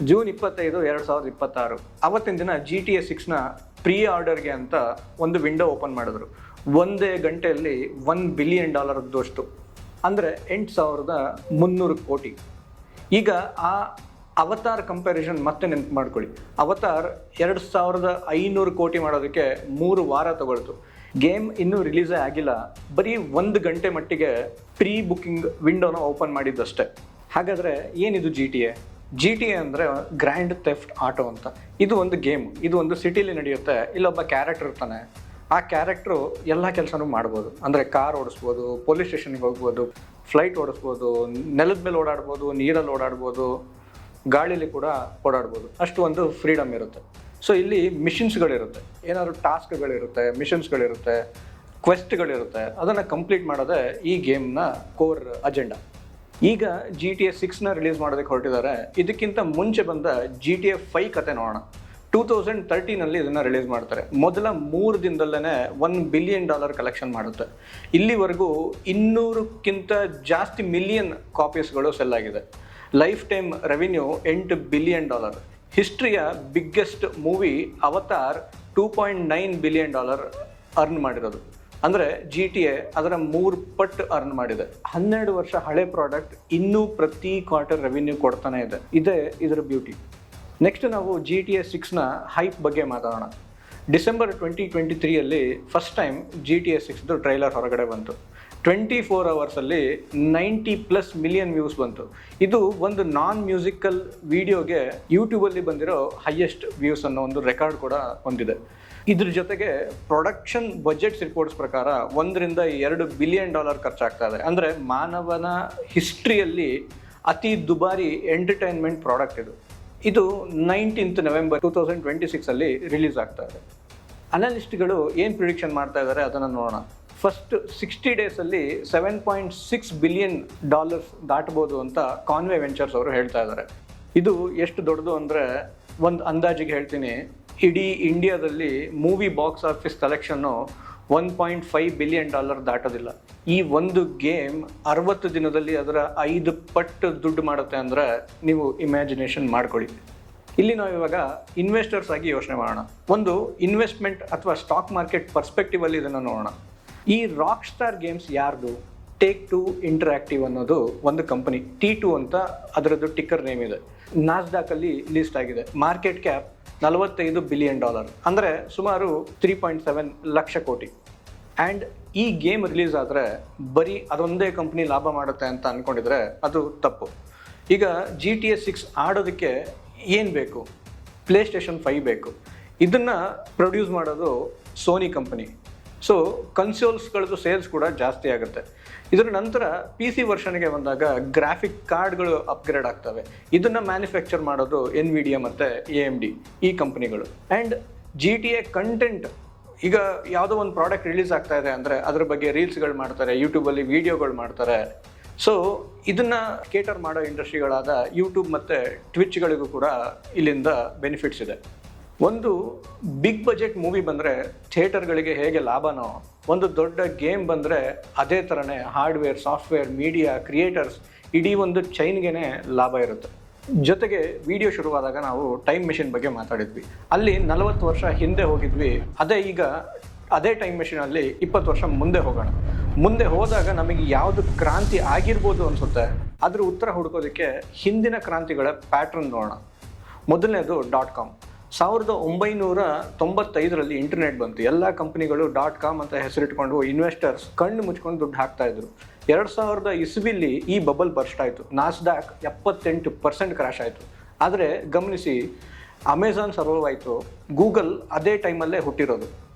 ಜೂನ್ 25, 2026 ಅವತ್ತಿನ ದಿನ GTA 6ನ ಪ್ರೀ ಆರ್ಡರ್ಗೆ ಅಂತ ಒಂದು ವಿಂಡೋ ಓಪನ್ ಮಾಡಿದ್ರು. 1 ಗಂಟೆಯಲ್ಲಿ $1 billion ಅಂದರೆ 8,300 ಕೋಟಿ. ಈಗ ಆ ಅವತಾರ್ ಕಂಪ್ಯಾರಿಸನ್ ಮತ್ತೆ ನೆನಪು ಮಾಡ್ಕೊಳ್ಳಿ. ಅವತಾರ್ 2,500 ಕೋಟಿ ಮಾಡೋದಕ್ಕೆ 3 ವಾರ ತಗೊಳ್ತು. ಗೇಮ್ ಇನ್ನೂ ರಿಲೀಸೇ ಆಗಿಲ್ಲ, ಬರೀ 1 ಗಂಟೆ ಮಟ್ಟಿಗೆ ಪ್ರೀ ಬುಕ್ಕಿಂಗ್ ವಿಂಡೋನ ಓಪನ್ ಮಾಡಿದ್ದಷ್ಟೇ. ಹಾಗಾದರೆ ಏನಿದು GTA ಅಂದರೆ ಗ್ರ್ಯಾಂಡ್ ಥೆಫ್ಟ್ ಆಟೋ ಅಂತ. ಇದು ಒಂದು ಗೇಮ್. ಇದು ಒಂದು ಸಿಟಿಲಿ ನಡೆಯುತ್ತೆ. ಇಲ್ಲೊಬ್ಬ ಕ್ಯಾರೆಕ್ಟರ್ ಇರ್ತಾನೆ. ಆ ಕ್ಯಾರೆಕ್ಟ್ರು ಎಲ್ಲ ಕೆಲಸನೂ ಮಾಡ್ಬೋದು. ಅಂದರೆ ಕಾರ್ ಓಡಿಸ್ಬೋದು, ಪೊಲೀಸ್ ಸ್ಟೇಷನ್ಗೆ ಹೋಗ್ಬೋದು, ಫ್ಲೈಟ್ ಓಡಿಸ್ಬೋದು, ನೆಲದ ಮೇಲೆ ಓಡಾಡ್ಬೋದು, ನೀರಲ್ಲಿ ಓಡಾಡ್ಬೋದು, ಗಾಳೀಲಿ ಕೂಡ ಓಡಾಡ್ಬೋದು. ಅಷ್ಟು ಒಂದು ಫ್ರೀಡಮ್ ಇರುತ್ತೆ. ಸೊ ಇಲ್ಲಿ ಮಿಷನ್ಸ್ಗಳಿರುತ್ತೆ, ಏನಾದ್ರು ಟಾಸ್ಕ್ಗಳಿರುತ್ತೆ, ಮಿಷನ್ಸ್ಗಳಿರುತ್ತೆ, ಕ್ವೆಸ್ಟ್ಗಳಿರುತ್ತೆ. ಅದನ್ನು ಕಂಪ್ಲೀಟ್ ಮಾಡೋದೇ ಈ ಗೇಮ್ನ ಕೋರ್ ಅಜೆಂಡಾ. ಈಗ GTA 6ನ ರಿಲೀಸ್ ಮಾಡೋದಕ್ಕೆ ಹೊರಟಿದ್ದಾರೆ. ಇದಕ್ಕಿಂತ ಮುಂಚೆ ಬಂದ GTA 5 ಕತೆ ನೋಡೋಣ. 2013 ಇದನ್ನು ರಿಲೀಸ್ ಮಾಡ್ತಾರೆ. ಮೊದಲ 3 ದಿನದಲ್ಲೇ $1 billion ಕಲೆಕ್ಷನ್ ಮಾಡುತ್ತೆ. ಇಲ್ಲಿವರೆಗೂ 200ಕ್ಕಿಂತ ಜಾಸ್ತಿ ಮಿಲಿಯನ್ ಕಾಪೀಸ್ಗಳು ಸೆಲ್ ಆಗಿದೆ. Life time revenue $8 billion. ಹಿಸ್ಟ್ರಿಯ biggest movie Avatar $2.9 billion earn ಮಾಡಿರೋದು. ಅಂದರೆ GTA ಅದರ 3 ಪಟ್ಟು ಅರ್ನ್ ಮಾಡಿದೆ. 12 ವರ್ಷ ಹಳೆ ಪ್ರಾಡಕ್ಟ್ ಇನ್ನೂ ಪ್ರತಿ ಕ್ವಾರ್ಟರ್ ರೆವಿನ್ಯೂ ಕೊಡ್ತಾನೆ ಇದೆ. ಇದೇ ಇದರ ಬ್ಯೂಟಿ. ನೆಕ್ಸ್ಟ್ ನಾವು GTA 6ನ ಹೈಪ್ ಬಗ್ಗೆ ಮಾತಾಡೋಣ. ಡಿಸೆಂಬರ್ 2023 ಫಸ್ಟ್ ಟೈಮ್ GTA 6ದು ಟ್ರೈಲರ್ ಹೊರಗಡೆ ಬಂತು. 24 ಅವರ್ಸಲ್ಲಿ 90+ ಮಿಲಿಯನ್ ವ್ಯೂಸ್ ಬಂತು. ಇದು ಒಂದು ನಾನ್ ಮ್ಯೂಸಿಕಲ್ ವಿಡಿಯೋಗೆ ಯೂಟ್ಯೂಬಲ್ಲಿ ಬಂದಿರೋ ಹೈಯೆಸ್ಟ್ ವ್ಯೂಸ್ ಅನ್ನೋ ಒಂದು ರೆಕಾರ್ಡ್ ಕೂಡ ಹೊಂದಿದೆ. ಇದ್ರ ಜೊತೆಗೆ ಪ್ರೊಡಕ್ಷನ್ ಬಜೆಟ್ಸ್ ರಿಪೋರ್ಟ್ಸ್ ಪ್ರಕಾರ $1 to $2 billion ಖರ್ಚಾಗ್ತಾ ಇದೆ. ಅಂದರೆ ಮಾನವನ ಹಿಸ್ಟ್ರಿಯಲ್ಲಿ ಅತಿ ದುಬಾರಿ ಎಂಟರ್ಟೈನ್ಮೆಂಟ್ ಪ್ರಾಡಕ್ಟ್ ಇದು. ಇದು 19th November 2026 ರಿಲೀಸ್ ಆಗ್ತಾ ಇದೆ. ಅನಲಿಸ್ಟ್ಗಳು ಏನು ಪ್ರಿಡಿಕ್ಷನ್ ಮಾಡ್ತಾ ಇದ್ದಾರೆ ಅದನ್ನು ನೋಡೋಣ. ಫಸ್ಟ್ 60 ಡೇಸಲ್ಲಿ $7.6 billion ದಾಟ್ಬೋದು ಅಂತ ಕಾನ್ವೆ ವೆಂಚರ್ಸ್ ಅವರು ಹೇಳ್ತಾ ಇದ್ದಾರೆ. ಇದು ಎಷ್ಟು ದೊಡ್ಡದು ಅಂದರೆ, ಒಂದು ಅಂದಾಜಿಗೆ ಹೇಳ್ತೀನಿ, ಇಡೀ ಇಂಡಿಯಾದಲ್ಲಿ movie box office collection $1.5 billion ದಾಟೋದಿಲ್ಲ. ಈ ಒಂದು ಗೇಮ್ 60 ದಿನದಲ್ಲಿ ಅದರ 5 ಪಟ್ಟು ದುಡ್ಡು ಮಾಡುತ್ತೆ ಅಂದರೆ ನೀವು ಇಮ್ಯಾಜಿನೇಷನ್ ಮಾಡ್ಕೊಳ್ಳಿ. ಇಲ್ಲಿ ನಾವು ಇವಾಗ ಇನ್ವೆಸ್ಟರ್ಸ್ ಆಗಿ ಯೋಚನೆ ಮಾಡೋಣ. ಒಂದು ಇನ್ವೆಸ್ಟ್ಮೆಂಟ್ ಅಥವಾ ಸ್ಟಾಕ್ ಮಾರ್ಕೆಟ್ ಪರ್ಸ್ಪೆಕ್ಟಿವಲ್ಲಿ ಇದನ್ನು ನೋಡೋಣ. ಈ ರಾಕ್ ಸ್ಟಾರ್ ಗೇಮ್ಸ್ ಯಾರ್ದು? Take-Two ಇಂಟರಾಕ್ಟಿವ್ ಅನ್ನೋದು ಒಂದು ಕಂಪನಿ. T2 ಅಂತ ಅದರದ್ದು ಟಿಕ್ಕರ್ ನೇಮ್ ಇದೆ. ನಾಸ್ಡಾಕಲ್ಲಿ ಲಿಸ್ಟ್ ಆಗಿದೆ. ಮಾರ್ಕೆಟ್ ಕ್ಯಾಪ್ $45 billion, ಅಂದರೆ ಸುಮಾರು 3.7 ಲಕ್ಷ ಕೋಟಿ. ಆ್ಯಂಡ್ ಈ ಗೇಮ್ ರಿಲೀಸ್ ಆದರೆ ಬರೀ ಅದೊಂದೇ ಕಂಪ್ನಿ ಲಾಭ ಮಾಡುತ್ತೆ ಅಂತ ಅಂದ್ಕೊಂಡಿದ್ರೆ ಅದು ತಪ್ಪು. ಈಗ GTA 6 ಆಡೋದಕ್ಕೆ ಏನು ಬೇಕು? PlayStation 5 ಬೇಕು. ಇದನ್ನು ಪ್ರೊಡ್ಯೂಸ್ ಮಾಡೋದು ಸೋನಿ ಕಂಪನಿ. ಸೊ ಕನ್ಸೋಲ್ಸ್ಗಳದ್ದು ಸೇಲ್ಸ್ ಕೂಡ ಜಾಸ್ತಿ ಆಗುತ್ತೆ. ಇದರ ನಂತರ PC ವರ್ಷನ್ಗೆ ಬಂದಾಗ ಗ್ರಾಫಿಕ್ ಕಾರ್ಡ್ಗಳು ಅಪ್ಗ್ರೇಡ್ ಆಗ್ತವೆ. ಇದನ್ನು ಮ್ಯಾನುಫ್ಯಾಕ್ಚರ್ ಮಾಡೋದು NVIDIA ಮತ್ತು AMD ಈ ಕಂಪ್ನಿಗಳು. ಆ್ಯಂಡ್ GTA ಕಂಟೆಂಟ್, ಈಗ ಯಾವುದೋ ಒಂದು ಪ್ರಾಡಕ್ಟ್ ರಿಲೀಸ್ ಆಗ್ತಾ ಇದೆ ಅಂದರೆ ಅದ್ರ ಬಗ್ಗೆ ರೀಲ್ಸ್ಗಳು ಮಾಡ್ತಾರೆ, ಯೂಟ್ಯೂಬಲ್ಲಿ ವೀಡಿಯೋಗಳು ಮಾಡ್ತಾರೆ. ಸೊ ಇದನ್ನು ಕೇಟರ್ ಮಾಡೋ ಇಂಡಸ್ಟ್ರಿಗಳಾದ ಯೂಟ್ಯೂಬ್ ಮತ್ತು ಟ್ವಿಚ್ಗಳಿಗೂ ಕೂಡ ಇಲ್ಲಿಂದ ಬೆನಿಫಿಟ್ಸ್ ಇದೆ. ಒಂದು ಬಿಗ್ ಬಜೆಟ್ ಮೂವಿ ಬಂದರೆ ಥಿಯೇಟರ್ಗಳಿಗೆ ಹೇಗೆ ಲಾಭನೋ, ಒಂದು ದೊಡ್ಡ ಗೇಮ್ ಬಂದರೆ ಅದೇ ಥರನೇ ಹಾರ್ಡ್ವೇರ್, ಸಾಫ್ಟ್ವೇರ್, ಮೀಡಿಯಾ, ಕ್ರಿಯೇಟರ್ಸ್, ಇಡೀ ಒಂದು ಚೈನ್ಗೆ ಲಾಭ ಇರುತ್ತೆ. ಜೊತೆಗೆ ವಿಡಿಯೋ ಶುರುವಾದಾಗ ನಾವು ಟೈಮ್ ಮೆಷಿನ್ ಬಗ್ಗೆ ಮಾತಾಡಿದ್ವಿ. ಅಲ್ಲಿ 40 ವರ್ಷ ಹಿಂದೆ ಹೋಗಿದ್ವಿ. ಅದೇ ಟೈಮ್ ಮೆಷಿನಲ್ಲಿ 20 ವರ್ಷ ಮುಂದೆ ಹೋಗೋಣ. ಮುಂದೆ ಹೋದಾಗ ನಮಗೆ ಯಾವುದು ಕ್ರಾಂತಿ ಆಗಿರ್ಬೋದು ಅನ್ಸುತ್ತೆ, ಅದ್ರ ಉತ್ತರ ಹುಡುಕೋದಕ್ಕೆ ಹಿಂದಿನ ಕ್ರಾಂತಿಗಳ ಪ್ಯಾಟ್ರನ್ ನೋಡೋಣ. ಮೊದಲನೇದು .com. 1995ರಲ್ಲಿ ಇಂಟರ್ನೆಟ್ ಬಂತು. ಎಲ್ಲ ಕಂಪನಿಗಳು .com ಅಂತ ಹೆಸರಿಟ್ಕೊಂಡು ಇನ್ವೆಸ್ಟರ್ಸ್ ಕಣ್ಣು ಮುಚ್ಕೊಂಡು ದುಡ್ಡು ಹಾಕ್ತಾ ಇದ್ರು. 2000 ಇಸ್ವಿಲಿ ಈ ಬಬಲ್ ಬರ್ಸ್ಟ್ ಆಯಿತು. ನಾಸ್ಡಾಕ್ 78% ಕ್ರ್ಯಾಶ್ ಆಯಿತು. ಆದರೆ ಗಮನಿಸಿ, ಅಮೆಝಾನ್ ಸರ್ವೈವ್ ಆಯಿತು, ಗೂಗಲ್ ಅದೇ ಟೈಮಲ್ಲೇ ಹುಟ್ಟಿರೋದು.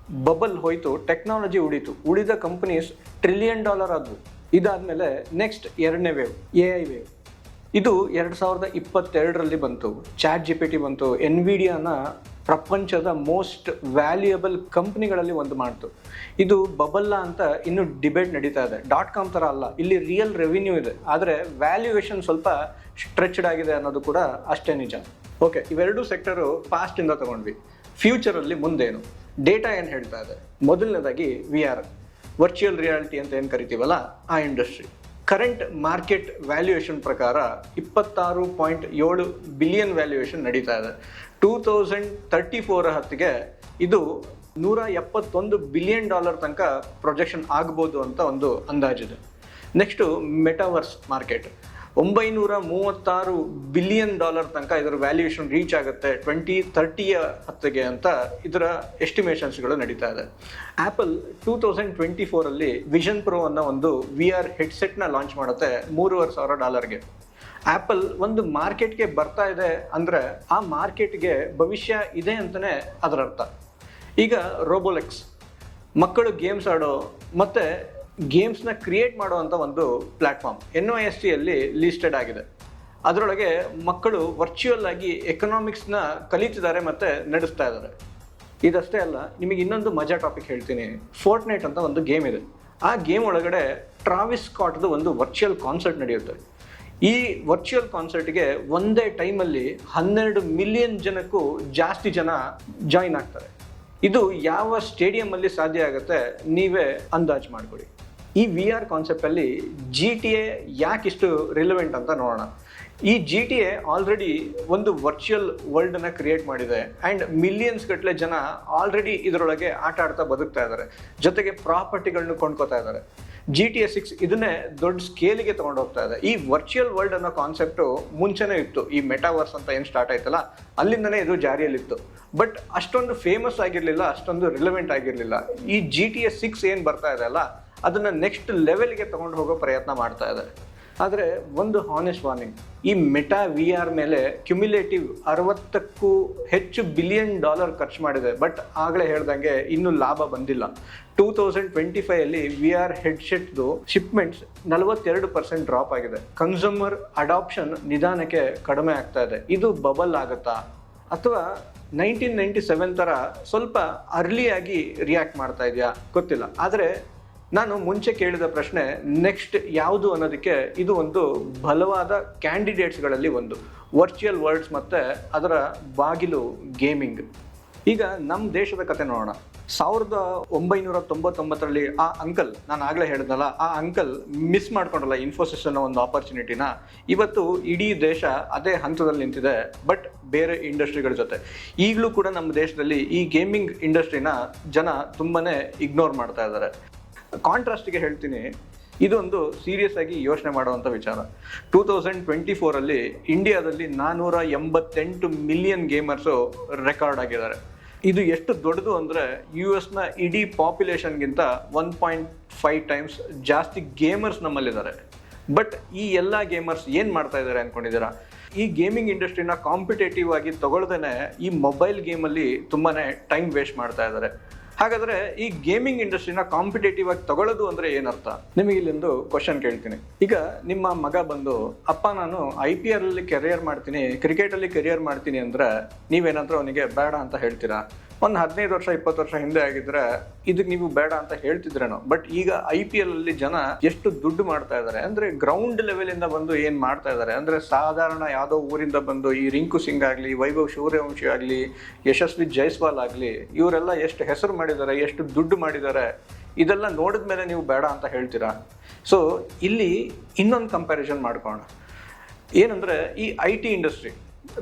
ಬಬಲ್ ಹೋಯಿತು, ಟೆಕ್ನಾಲಜಿ ಉಳಿತು, ಉಳಿದ ಕಂಪನೀಸ್ $1 ಟ್ರಿಲಿಯನ್ ಆದವು. ಇದಾದಮೇಲೆ ನೆಕ್ಸ್ಟ್ ಎರಡನೇ ವೇವ್, AI ವೇವ್. ಇದು 2022ರಲ್ಲಿ ಬಂತು. ChatGPT ಬಂತು. ಎನ್ವಿಡಿಯಾನ ಪ್ರಪಂಚದ ಮೋಸ್ಟ್ ವ್ಯಾಲ್ಯೂಯಬಲ್ ಕಂಪ್ನಿಗಳಲ್ಲಿ ಒಂದು ಮಾಡ್ತು. ಇದು ಬಬಲ್ಲ ಅಂತ ಇನ್ನೂ ಡಿಬೇಟ್ ನಡೀತಾ ಇದೆ. .com ಥರ ಅಲ್ಲ, ಇಲ್ಲಿ ರಿಯಲ್ ರೆವಿನ್ಯೂ ಇದೆ, ಆದರೆ ವ್ಯಾಲ್ಯೂಯೇಷನ್ ಸ್ವಲ್ಪ ಸ್ಟ್ರೆಚ್ಡ್ ಆಗಿದೆ ಅನ್ನೋದು ಕೂಡ ಅಷ್ಟೇ ನಿಜ. ಓಕೆ, ಇವೆರಡೂ ಸೆಕ್ಟರು ಪಾಸ್ಟಿಂದ ತಗೊಂಡ್ವಿ. ಫ್ಯೂಚರಲ್ಲಿ ಮುಂದೇನು, ಡೇಟಾ ಏನು ಹೇಳ್ತಾ ಇದೆ? ಮೊದಲನೇದಾಗಿ VR, ವರ್ಚುವಲ್ ರಿಯಾಲಿಟಿ ಅಂತ ಏನು ಕರಿತೀವಲ್ಲ, ಆ ಇಂಡಸ್ಟ್ರಿ. ಕರೆಂಟ್ ಮಾರ್ಕೆಟ್ ವ್ಯಾಲ್ಯೂಯೇಷನ್ ಪ್ರಕಾರ 26.7 ಬಿಲಿಯನ್ ವ್ಯಾಲ್ಯೂಯೇಷನ್ ನಡೀತಾ ಇದೆ. 2034 ಹೊತ್ತಿಗೆ ಇದು $171 ಬಿಲಿಯನ್ ತನಕ ಪ್ರೊಜೆಕ್ಷನ್ ಆಗ್ಬೋದು ಅಂತ ಒಂದು ಅಂದಾಜಿದೆ. ನೆಕ್ಸ್ಟು ಮೆಟಾವರ್ಸ್ ಮಾರ್ಕೆಟ್, $936 ಬಿಲಿಯನ್ ತನಕ ಇದರ ವ್ಯಾಲ್ಯೂಯೇಷನ್ ರೀಚ್ ಆಗುತ್ತೆ 2030 ಹೊತ್ತಿಗೆ ಅಂತ ಇದರ ಎಸ್ಟಿಮೇಷನ್ಸ್ಗಳು ನಡೀತಾ ಇದೆ. ಆ್ಯಪಲ್ 2024ರಲ್ಲಿ ವಿಷನ್ ಪ್ರೋ ಅನ್ನೋ ಒಂದು VR ಹೆಡ್ಸೆಟ್ನ ಲಾಂಚ್ ಮಾಡುತ್ತೆ $3,500ಗೆ. ಆ್ಯಪಲ್ ಒಂದು ಮಾರ್ಕೆಟ್ಗೆ ಬರ್ತಾ ಇದೆ ಅಂದರೆ ಆ ಮಾರ್ಕೆಟ್ಗೆ ಭವಿಷ್ಯ ಇದೆ ಅಂತಲೇ ಅದರ ಅರ್ಥ. ಈಗ ರೋಬೋಲೆಕ್ಸ್, ಮಕ್ಕಳು ಗೇಮ್ಸ್ ಆಡೋ ಮತ್ತು ಗೇಮ್ಸ್ನ ಕ್ರಿಯೇಟ್ ಮಾಡುವಂಥ ಒಂದು ಪ್ಲ್ಯಾಟ್ಫಾರ್ಮ್. NISTಯಲ್ಲಿ ಲಿಸ್ಟೆಡ್ ಆಗಿದೆ. ಅದರೊಳಗೆ ಮಕ್ಕಳು ವರ್ಚುವಲ್ ಆಗಿ ಎಕನಾಮಿಕ್ಸ್ನ ಕಲಿತಿದ್ದಾರೆ ಮತ್ತು ನಡೆಸ್ತಾ ಇದ್ದಾರೆ. ಇದಷ್ಟೇ ಅಲ್ಲ, ನಿಮಗೆ ಇನ್ನೊಂದು ಮಜಾ ಟಾಪಿಕ್ ಹೇಳ್ತೀನಿ. ಫೋರ್ಟ್ನೈಟ್ ಅಂತ ಒಂದು ಗೇಮ್ ಇದೆ. ಆ ಗೇಮ್ ಒಳಗಡೆ ಟ್ರಾವಿಸ್ ಸ್ಕಾಟ್ದು ಒಂದು ವರ್ಚುವಲ್ ಕಾನ್ಸರ್ಟ್ ನಡೆಯುತ್ತೆ. ಈ ವರ್ಚುವಲ್ ಕಾನ್ಸರ್ಟ್ಗೆ ಒಂದೇ ಟೈಮಲ್ಲಿ 12 ಮಿಲಿಯನ್ ಜನಕ್ಕೂ ಜಾಸ್ತಿ ಜನ ಜಾಯಿನ್ ಆಗ್ತಾರೆ. ಇದು ಯಾವ ಸ್ಟೇಡಿಯಮಲ್ಲಿ ಸಾಧ್ಯ ಆಗುತ್ತೆ ನೀವೇ ಅಂದಾಜು ಮಾಡಿಕೊಡಿ. ಈ VR ಕಾನ್ಸೆಪ್ಟಲ್ಲಿ GTA ಯಾಕಿಷ್ಟು ರಿಲೆವೆಂಟ್ ಅಂತ ನೋಡೋಣ. ಈ GTA ಆಲ್ರೆಡಿ ಒಂದು ವರ್ಚುವಲ್ ವರ್ಲ್ಡನ್ನು ಕ್ರಿಯೇಟ್ ಮಾಡಿದೆ ಆ್ಯಂಡ್ ಮಿಲಿಯನ್ಸ್ ಗಟ್ಟಲೆ ಜನ ಆಲ್ರೆಡಿ ಇದರೊಳಗೆ ಆಟ ಆಡ್ತಾ ಬದುಕ್ತಾ ಇದ್ದಾರೆ, ಜೊತೆಗೆ ಪ್ರಾಪರ್ಟಿಗಳನ್ನ ಕೊಂಡ್ಕೋತಾ ಇದ್ದಾರೆ. GTA 6 ಇದನ್ನೇ ದೊಡ್ಡ ಸ್ಕೇಲಿಗೆ ತೊಗೊಂಡು ಹೋಗ್ತಾ ಇದೆ. ಈ ವರ್ಚುವಲ್ ವರ್ಲ್ಡ್ ಅನ್ನೋ ಕಾನ್ಸೆಪ್ಟು ಮುಂಚೆನೇ ಇತ್ತು. ಈ ಮೆಟಾವರ್ಸ್ ಅಂತ ಏನು ಸ್ಟಾರ್ಟ್ ಆಯ್ತಲ್ಲ, ಅಲ್ಲಿಂದನೇ ಇದು ಜಾರಿಯಲ್ಲಿತ್ತು. ಬಟ್ ಅಷ್ಟೊಂದು ಫೇಮಸ್ ಆಗಿರಲಿಲ್ಲ, ಅಷ್ಟೊಂದು ರಿಲೆವೆಂಟ್ ಆಗಿರಲಿಲ್ಲ. ಈ GTA 6 ಏನು ಬರ್ತಾ ಇದೆ ಅಲ್ಲ, ಅದನ್ನು ನೆಕ್ಸ್ಟ್ ಲೆವೆಲ್ಗೆ ತೊಗೊಂಡು ಹೋಗೋ ಪ್ರಯತ್ನ ಮಾಡ್ತಾ ಇದೆ. ಆದರೆ ಒಂದು ಹಾನೆಸ್ಟ್ ವಾರ್ನಿಂಗ್, ಈ ಮೆಟಾ VR ಮೇಲೆ ಕ್ಯುಮ್ಯುಲೇಟಿವ್ 60ಕ್ಕೂ ಹೆಚ್ಚು ಬಿಲಿಯನ್ ಖರ್ಚು ಮಾಡಿದೆ. ಬಟ್ ಆಗಲೇ ಹೇಳ್ದಂಗೆ ಇನ್ನೂ ಲಾಭ ಬಂದಿಲ್ಲ. 2025ಅಲ್ಲಿ VR ಹೆಡ್ಸೆಟ್ದು ಶಿಪ್ಮೆಂಟ್ಸ್ 42% ಡ್ರಾಪ್ ಆಗಿದೆ. ಕನ್ಸ್ಯೂಮರ್ ಅಡಾಪ್ಷನ್ ನಿಧಾನಕ್ಕೆ ಕಡಿಮೆ ಆಗ್ತಾ ಇದೆ. ಇದು ಬಬಲ್ ಆಗುತ್ತಾ ಅಥವಾ 1997 ಥರ ಸ್ವಲ್ಪ ಅರ್ಲಿಯಾಗಿ ರಿಯಾಕ್ಟ್ ಮಾಡ್ತಾ ಇದೆಯಾ ಗೊತ್ತಿಲ್ಲ. ಆದರೆ ನಾನು ಮುಂಚೆ ಕೇಳಿದ ಪ್ರಶ್ನೆ ನೆಕ್ಸ್ಟ್ ಯಾವುದು ಅನ್ನೋದಕ್ಕೆ ಇದು ಒಂದು ಬಲವಾದ ಕ್ಯಾಂಡಿಡೇಟ್ಸ್ಗಳಲ್ಲಿ ಒಂದು. ವರ್ಚುವಲ್ ವರ್ಲ್ಡ್ಸ್ ಮತ್ತು ಅದರ ಬಾಗಿಲು ಗೇಮಿಂಗ್. ಈಗ ನಮ್ಮ ದೇಶದ ಕತೆ ನೋಡೋಣ. 1999ರಲ್ಲಿ ಆ ಅಂಕಲ್, ನಾನು ಆಗಲೇ ಹೇಳಿದ್ನಲ್ಲ, ಆ ಅಂಕಲ್ ಮಿಸ್ ಮಾಡ್ಕೊಂಡಲ್ಲ ಇನ್ಫೋಸಿಸ್ ಅನ್ನೋ ಒಂದು ಆಪರ್ಚುನಿಟಿನ. ಇವತ್ತು ಇಡೀ ದೇಶ ಅದೇ ಹಂತದಲ್ಲಿ ನಿಂತಿದೆ, ಬಟ್ ಬೇರೆ ಇಂಡಸ್ಟ್ರಿಗಳ ಜೊತೆ. ಈಗಲೂ ಕೂಡ ನಮ್ಮ ದೇಶದಲ್ಲಿ ಈ ಗೇಮಿಂಗ್ ಇಂಡಸ್ಟ್ರಿನ ಜನ ತುಂಬಾ ಇಗ್ನೋರ್ ಮಾಡ್ತಾ ಇದ್ದಾರೆ. ಕಾಂಟ್ರಾಸ್ಟಿಗೆ ಹೇಳ್ತೀನಿ, ಇದೊಂದು ಸೀರಿಯಸ್ ಆಗಿ ಯೋಚನೆ ಮಾಡುವಂಥ ವಿಚಾರ. 2024ಅಲ್ಲಿ ಇಂಡಿಯಾದಲ್ಲಿ 488 ಮಿಲಿಯನ್ ಗೇಮರ್ಸು ರೆಕಾರ್ಡ್ ಆಗಿದ್ದಾರೆ. ಇದು ಎಷ್ಟು ದೊಡ್ಡದು ಅಂದರೆ US ಇಡೀ ಪಾಪ್ಯುಲೇಷನ್ಗಿಂತ 1.5 ಟೈಮ್ಸ್ ಜಾಸ್ತಿ ಗೇಮರ್ಸ್ ನಮ್ಮಲ್ಲಿದ್ದಾರೆ. ಬಟ್ ಈ ಎಲ್ಲ ಗೇಮರ್ಸ್ ಏನು ಮಾಡ್ತಾ ಇದ್ದಾರೆ ಅಂದ್ಕೊಂಡಿದ್ದೀರಾ? ಈ ಗೇಮಿಂಗ್ ಇಂಡಸ್ಟ್ರಿನ ಕಾಂಪಿಟೇಟಿವ್ ಆಗಿ ತಗೊಳ್ದೇನೆ ಈ ಮೊಬೈಲ್ ಗೇಮಲ್ಲಿ ತುಂಬಾ ಟೈಮ್ ವೇಸ್ಟ್ ಮಾಡ್ತಾ ಇದ್ದಾರೆ. ಹಾಗಾದರೆ ಈ ಗೇಮಿಂಗ್ ಇಂಡಸ್ಟ್ರಿನ ಕಾಂಪಿಟೇಟಿವ್ ಆಗಿ ತಗೊಳ್ಳೋದು ಅಂದರೆ ಏನರ್ಥ? ನಿಮಗೆ ಇಲ್ಲೊಂದು ಕ್ವಶನ್ ಕೇಳ್ತೀನಿ. ಈಗ ನಿಮ್ಮ ಮಗ ಬಂದು, ಅಪ್ಪ ನಾನು IPL ಅಲ್ಲಿ ಕೆರಿಯರ್ ಮಾಡ್ತೀನಿ, ಕ್ರಿಕೆಟಲ್ಲಿ ಕೆರಿಯರ್ ಮಾಡ್ತೀನಿ ಅಂದರೆ ನೀವೇನಾದರೂ ಅವನಿಗೆ ಬೇಡ ಅಂತ ಹೇಳ್ತೀರಾ? ಒಂದು 15 ವರ್ಷ 20 ವರ್ಷ ಹಿಂದೆ ಆಗಿದ್ರೆ ಇದಕ್ಕೆ ನೀವು ಬೇಡ ಅಂತ ಹೇಳ್ತಿದ್ರೇನೋ. ಬಟ್ ಈಗ IPL ಅಲ್ಲಿ ಜನ ಎಷ್ಟು ದುಡ್ಡು ಮಾಡ್ತಾ ಇದ್ದಾರೆ ಅಂದರೆ ಗ್ರೌಂಡ್ ಲೆವೆಲಿಂದ ಬಂದು ಏನು ಮಾಡ್ತಾ ಇದ್ದಾರೆ ಅಂದರೆ, ಸಾಧಾರಣ ಯಾವುದೋ ಊರಿಂದ ಬಂದು ಈ ರಿಂಕು ಸಿಂಗ್ ಆಗಲಿ, ವೈಭವ್ ಸೂರ್ಯವಂಶಿ ಆಗಲಿ, ಯಶಸ್ವಿ ಜೈಸ್ವಾಲ್ ಆಗಲಿ, ಇವರೆಲ್ಲ ಎಷ್ಟು ಹೆಸರು ಮಾಡಿದ್ದಾರೆ, ಎಷ್ಟು ದುಡ್ಡು ಮಾಡಿದ್ದಾರೆ, ಇದೆಲ್ಲ ನೋಡಿದ ಮೇಲೆ ನೀವು ಬೇಡ ಅಂತ ಹೇಳ್ತೀರಾ? ಸೊ ಇಲ್ಲಿ ಇನ್ನೊಂದು ಕಂಪ್ಯಾರಿಸನ್ ಮಾಡ್ಕೋಣ. ಏನಂದರೆ ಈ IT ಇಂಡಸ್ಟ್ರಿ